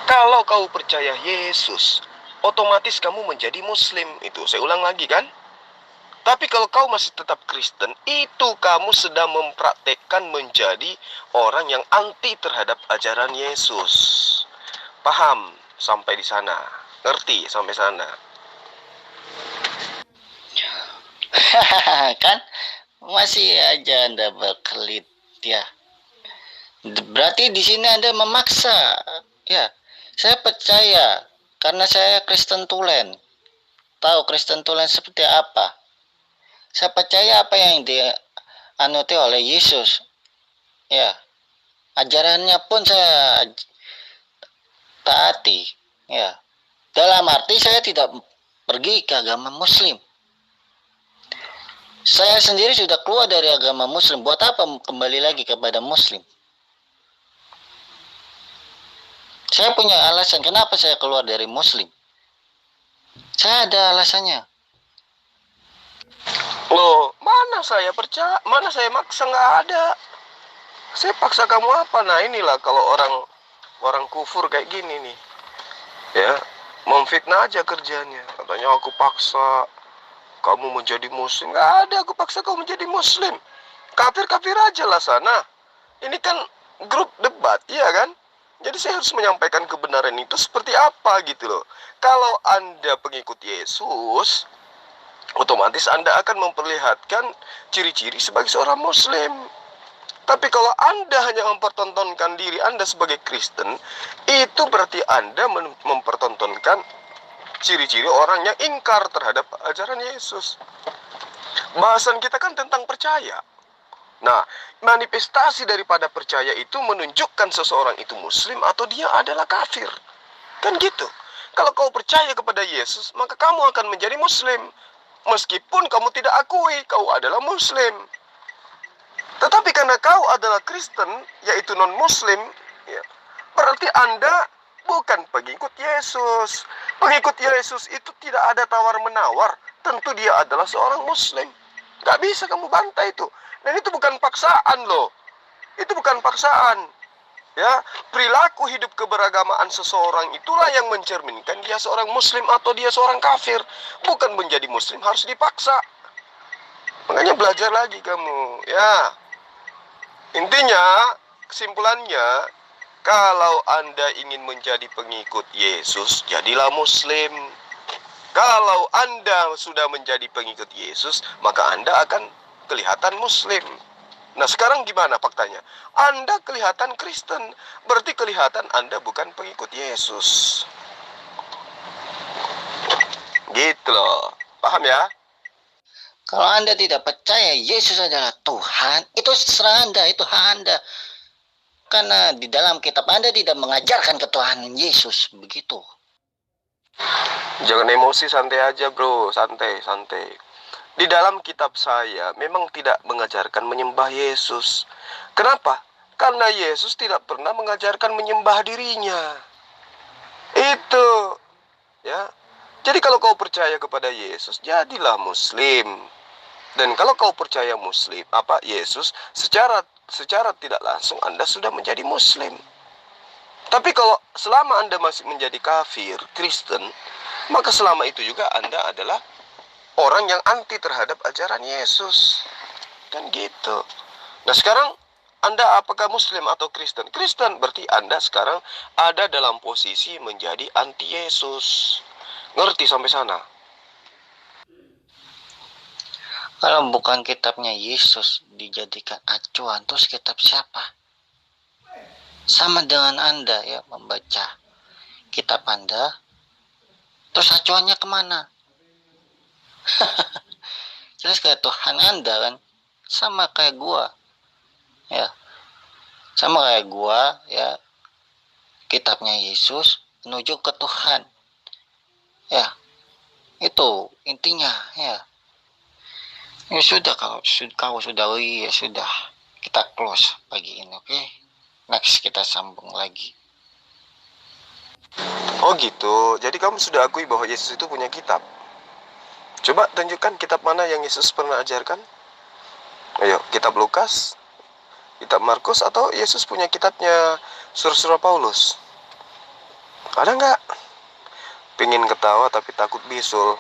Kalau kau percaya Yesus, otomatis kamu menjadi Muslim. Itu saya ulang lagi kan. Tapi kalau kau masih tetap Kristen, itu kamu sedang mempraktekkan menjadi orang yang anti terhadap ajaran Yesus. Paham sampai di sana? Ngerti sampai sana? Kan masih aja Anda berkelit ya. Berarti di sini Anda memaksa. Ya. Saya percaya karena saya Kristen tulen. Tahu Kristen tulen seperti apa? Saya percaya apa yang dianuti oleh Yesus. Ya. Ajarannya pun saya taati. Ya. Dalam arti saya tidak pergi ke agama Muslim. Saya sendiri sudah keluar dari agama Muslim. Buat apa kembali lagi kepada Muslim? Saya punya alasan kenapa saya keluar dari Muslim. Saya ada alasannya. Loh, mana saya percaya, mana saya maksa, nggak ada. Saya paksa kamu apa? Nah inilah kalau orang kufur kayak gini nih. Ya, memfitnah aja kerjanya. Katanya aku paksa kamu menjadi Muslim. Nggak ada, aku paksa kamu menjadi Muslim. Kafir-kafir aja lah sana. Ini kan grup debat, iya kan? Jadi saya harus menyampaikan kebenaran itu seperti apa gitu loh. Kalau Anda pengikut Yesus, otomatis Anda akan memperlihatkan ciri-ciri sebagai seorang Muslim. Tapi kalau Anda hanya mempertontonkan diri Anda sebagai Kristen, itu berarti Anda mempertontonkan ciri-ciri orang yang ingkar terhadap ajaran Yesus. Bahasan kita kan tentang percaya. Nah, manifestasi daripada percaya itu menunjukkan seseorang itu Muslim atau dia adalah kafir. Kan gitu. Kalau kau percaya kepada Yesus, maka kamu akan menjadi Muslim. Meskipun kamu tidak akui kau adalah Muslim. Tetapi karena kau adalah Kristen, yaitu non-Muslim, ya, berarti Anda bukan pengikut Yesus. Pengikut Yesus itu tidak ada tawar-menawar. Tentu dia adalah seorang Muslim. Gak bisa kamu bantah itu. Dan itu bukan paksaan loh. Itu bukan paksaan. Ya, perilaku hidup keberagamaan seseorang itulah yang mencerminkan dia seorang Muslim atau dia seorang kafir. Bukan menjadi Muslim harus dipaksa. Makanya belajar lagi kamu. Ya. Intinya, kesimpulannya, kalau Anda ingin menjadi pengikut Yesus, jadilah Muslim. Kalau Anda sudah menjadi pengikut Yesus, maka Anda akan kelihatan Muslim. Nah sekarang gimana faktanya? Anda kelihatan Kristen, berarti kelihatan Anda bukan pengikut Yesus. Gitu loh, paham ya? Kalau Anda tidak percaya Yesus adalah Tuhan, itu serah Anda, itu hak Anda. Karena di dalam kitab Anda tidak mengajarkan ketuhanan Yesus, begitu. Jangan emosi, santai aja bro, santai. Di dalam kitab saya memang tidak mengajarkan menyembah Yesus. Kenapa? Karena Yesus tidak pernah mengajarkan menyembah dirinya. Itu, ya. Jadi kalau kau percaya kepada Yesus, jadilah Muslim. Dan kalau kau percaya Muslim, Yesus, secara tidak langsung Anda sudah menjadi Muslim. Tapi kalau selama Anda masih menjadi kafir, Kristen, maka selama itu juga Anda adalah orang yang anti terhadap ajaran Yesus. Kan gitu. Nah sekarang Anda apakah Muslim atau Kristen? Kristen berarti Anda sekarang ada dalam posisi menjadi anti Yesus. Ngerti sampai sana? Kalau bukan kitabnya Yesus dijadikan acuan, terus kitab siapa? Sama dengan Anda ya, membaca kitab Anda, terus acuannya kemana? Jelas kayak Tuhan Anda kan, sama kayak gua ya, sama kayak gua ya, kitabnya Yesus menuju ke Tuhan ya, itu intinya ya. Ya sudah, kalau sudah, oh iya sudah, kita close pagi ini, oke? Next kita sambung lagi. Oh gitu. Jadi kamu sudah akui bahwa Yesus itu punya kitab. Coba tunjukkan kitab mana yang Yesus pernah ajarkan. Ayo, kitab Lukas, kitab Markus, atau Yesus punya kitabnya Surat-surat Paulus. Ada nggak? Pengen ketawa tapi takut bisul.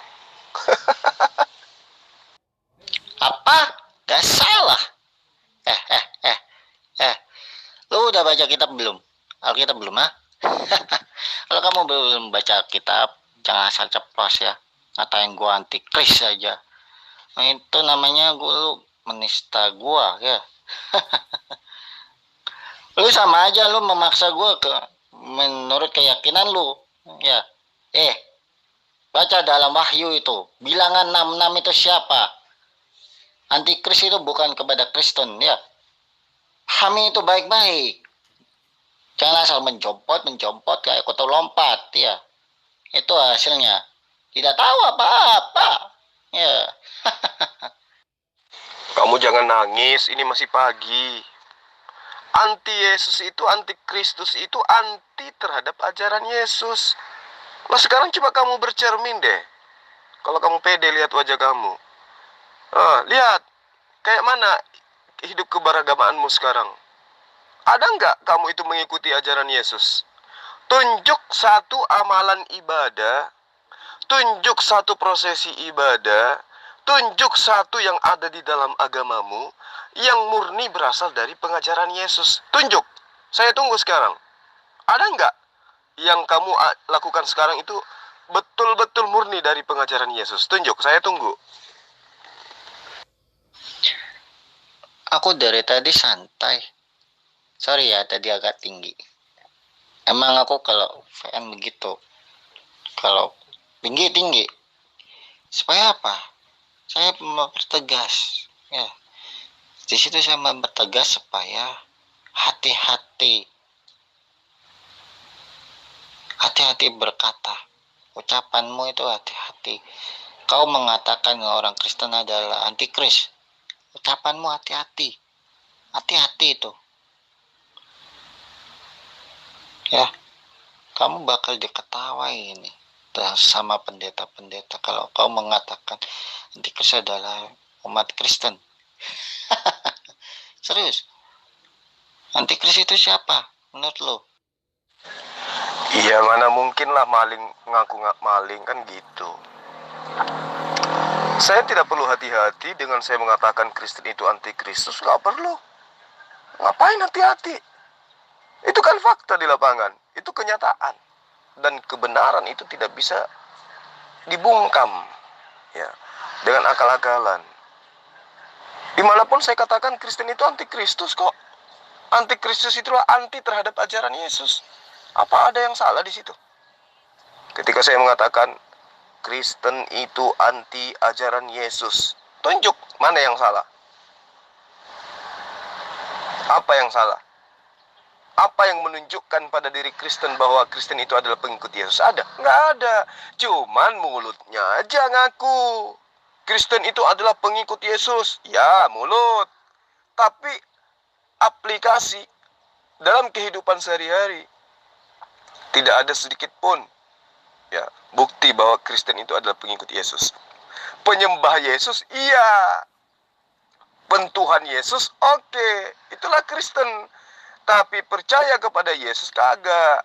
Apa? Gak salah. Lu udah baca kitab belum? Alkitab belum, ha? Kalau kamu belum baca kitab, jangan asal ceplos ya. Ngatain gua antikris aja. Nah, itu namanya lu menista gua ya. Lu sama aja lu memaksa gua ke menurut keyakinan lu. Ya. Baca dalam Wahyu itu, bilangan 66 itu siapa? Antikris itu bukan kepada Kristen ya. Pahami itu baik-baik. Jangan asal menjompot kayak kutu lompat ya. Itu hasilnya. Tidak tahu apa-apa. Ya. Kamu jangan nangis, ini masih pagi. Anti Yesus itu, anti Kristus itu anti terhadap ajaran Yesus. Nah sekarang coba kamu bercermin deh. Kalau kamu pede lihat wajah kamu. Lihat, kayak mana hidup keberagamaanmu sekarang. Ada nggak kamu itu mengikuti ajaran Yesus? Tunjuk satu amalan ibadah, tunjuk satu prosesi ibadah, tunjuk satu yang ada di dalam agamamu yang murni berasal dari pengajaran Yesus. Tunjuk. Saya tunggu sekarang. Ada nggak yang kamu lakukan sekarang itu betul-betul murni dari pengajaran Yesus? Tunjuk, saya tunggu. Aku dari tadi santai. Sorry ya, tadi agak tinggi. Emang aku kalau VM begitu. Kalau tinggi. Supaya apa? Saya mempertegas. Ya. Di situ saya mempertegas supaya hati-hati. Hati-hati berkata. Ucapanmu itu hati-hati. Kau mengatakan orang Kristen adalah antikris. Ucapanmu hati-hati. Hati-hati itu. Ya, kamu bakal diketawain nih sama pendeta-pendeta kalau kau mengatakan antikris adalah umat Kristen. Serius? Antikris itu siapa menurut lo? Iya, mana mungkin lah maling ngaku maling kan gitu. Saya tidak perlu hati-hati dengan saya mengatakan Kristen itu anti-Kristus, nggak perlu. Ngapain hati-hati? Itu kan fakta di lapangan, itu kenyataan. Dan kebenaran itu tidak bisa dibungkam ya dengan akal-akalan. Dimanapun saya katakan Kristen itu anti-Kristus kok. Anti-Kristus itulah anti terhadap ajaran Yesus. Apa ada yang salah di situ? Ketika saya mengatakan Kristen itu anti ajaran Yesus, tunjuk mana yang salah. Apa yang salah? Apa yang menunjukkan pada diri Kristen bahwa Kristen itu adalah pengikut Yesus? Ada? Nggak ada. Cuman mulutnya aja ngaku Kristen itu adalah pengikut Yesus. Ya, mulut. Tapi aplikasi dalam kehidupan sehari-hari tidak ada sedikit pun ya bukti bahwa Kristen itu adalah pengikut Yesus. Penyembah Yesus, iya. Pentuhan Yesus, oke. Itulah Kristen. Tapi percaya kepada Yesus kagak.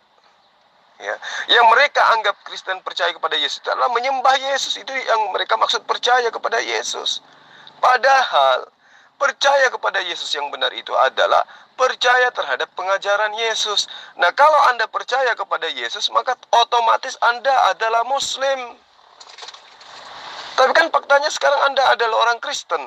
Ya, yang mereka anggap Kristen percaya kepada Yesus itu adalah menyembah Yesus. Itu yang mereka maksud percaya kepada Yesus. Padahal percaya kepada Yesus yang benar itu adalah percaya terhadap pengajaran Yesus. Nah, kalau Anda percaya kepada Yesus, maka otomatis Anda adalah Muslim. Tapi kan faktanya sekarang Anda adalah orang Kristen.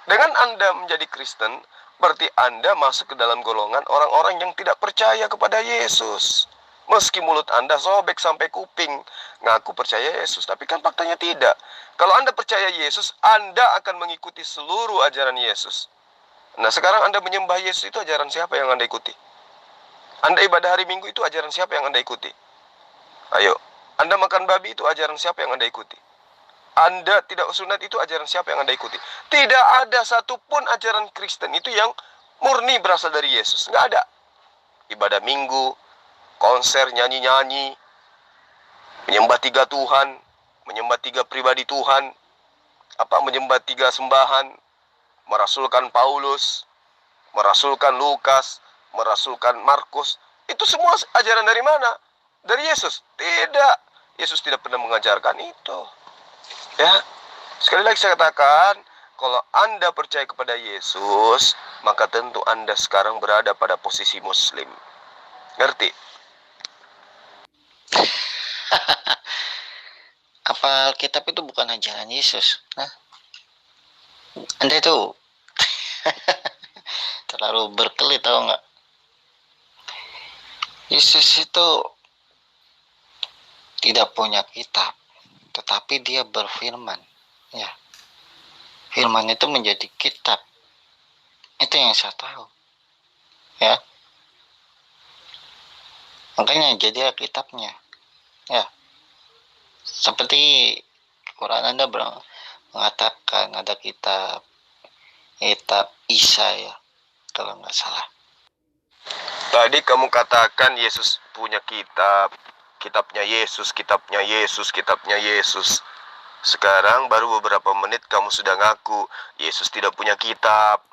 Dengan Anda menjadi Kristen, berarti Anda masuk ke dalam golongan orang-orang yang tidak percaya kepada Yesus. Meski mulut Anda sobek sampai kuping, ngaku percaya Yesus, tapi kan faktanya tidak. Kalau Anda percaya Yesus, Anda akan mengikuti seluruh ajaran Yesus. Nah, sekarang Anda menyembah Yesus, itu ajaran siapa yang Anda ikuti? Anda ibadah hari Minggu, itu ajaran siapa yang Anda ikuti? Ayo, Anda makan babi, itu ajaran siapa yang Anda ikuti? Anda tidak sunat, itu ajaran siapa yang Anda ikuti? Tidak ada satupun ajaran Kristen itu yang murni berasal dari Yesus. Nggak ada. Ibadah Minggu, konser, nyanyi-nyanyi, menyembah 3 Tuhan, menyembah 3 pribadi Tuhan, menyembah 3 sembahan, merasulkan Paulus, merasulkan Lukas, merasulkan Markus. Itu semua ajaran dari mana? Dari Yesus? Tidak. Yesus tidak pernah mengajarkan itu. Ya, sekali lagi saya katakan, kalau Anda percaya kepada Yesus, maka tentu Anda sekarang berada pada posisi Muslim. Ngerti? Apa Alkitab itu bukan ajaran Yesus? Nah, Anda itu terlalu berkelit, tahu nggak? Yesus itu tidak punya kitab, tetapi dia berfirman. Ya, firman itu menjadi kitab. Itu yang saya tahu. Ya, makanya jadi kitabnya. Ya, seperti Quran Anda mengatakan ada kitab Isa, ya, kalau nggak salah. Tadi kamu katakan Yesus punya kitab, kitabnya Yesus, kitabnya Yesus, kitabnya Yesus. Sekarang baru beberapa menit kamu sudah ngaku Yesus tidak punya kitab.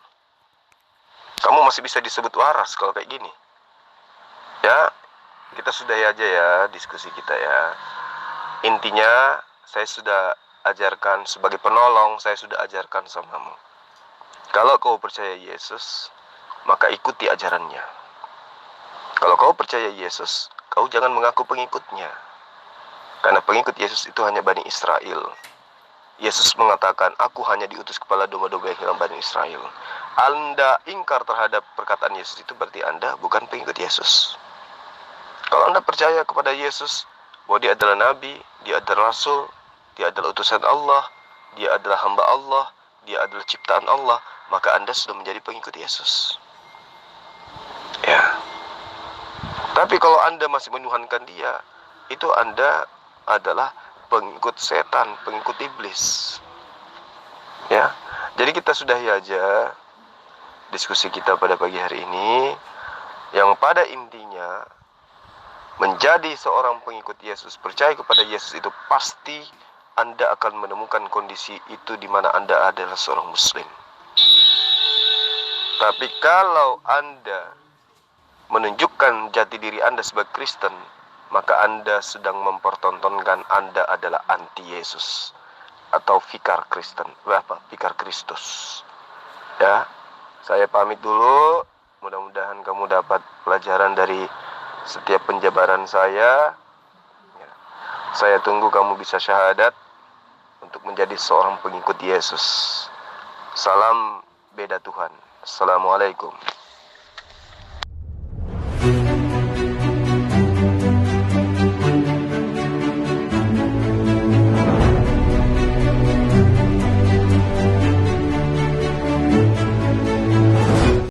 Kamu masih bisa disebut waras kalau kayak gini. Ya, kita sudahi aja ya diskusi kita ya. Intinya saya sudah ajarkan sebagai penolong, saya sudah ajarkan samamu. Kalau kau percaya Yesus, maka ikuti ajarannya. Kalau kau percaya Yesus, kau jangan mengaku pengikutnya. Karena pengikut Yesus itu hanya Bani Israel. Yesus mengatakan, aku hanya diutus kepala domba-domba yang hilang Bani Israel. Anda ingkar terhadap perkataan Yesus, itu berarti Anda bukan pengikut Yesus. Kalau Anda percaya kepada Yesus, bahwa dia adalah Nabi, dia adalah Rasul, dia adalah utusan Allah, dia adalah hamba Allah, dia adalah ciptaan Allah, maka Anda sudah menjadi pengikut Yesus. Ya. Tapi kalau Anda masih menuhankan dia, itu Anda adalah pengikut setan, pengikut iblis. Ya. Jadi kita sudahi aja diskusi kita pada pagi hari ini, yang pada intinya menjadi seorang pengikut Yesus, percaya kepada Yesus, itu pasti Anda akan menemukan kondisi itu di mana Anda adalah seorang Muslim. Tapi kalau Anda menunjukkan jati diri Anda sebagai Kristen, maka Anda sedang mempertontonkan Anda adalah anti Yesus atau fikar Kristen, fikar Kristus. Ya, saya pamit dulu. Mudah-mudahan kamu dapat pelajaran dari setiap penjabaran saya. Ya. Saya tunggu kamu bisa syahadat untuk menjadi seorang pengikut Yesus. Salam beda Tuhan. Assalamualaikum.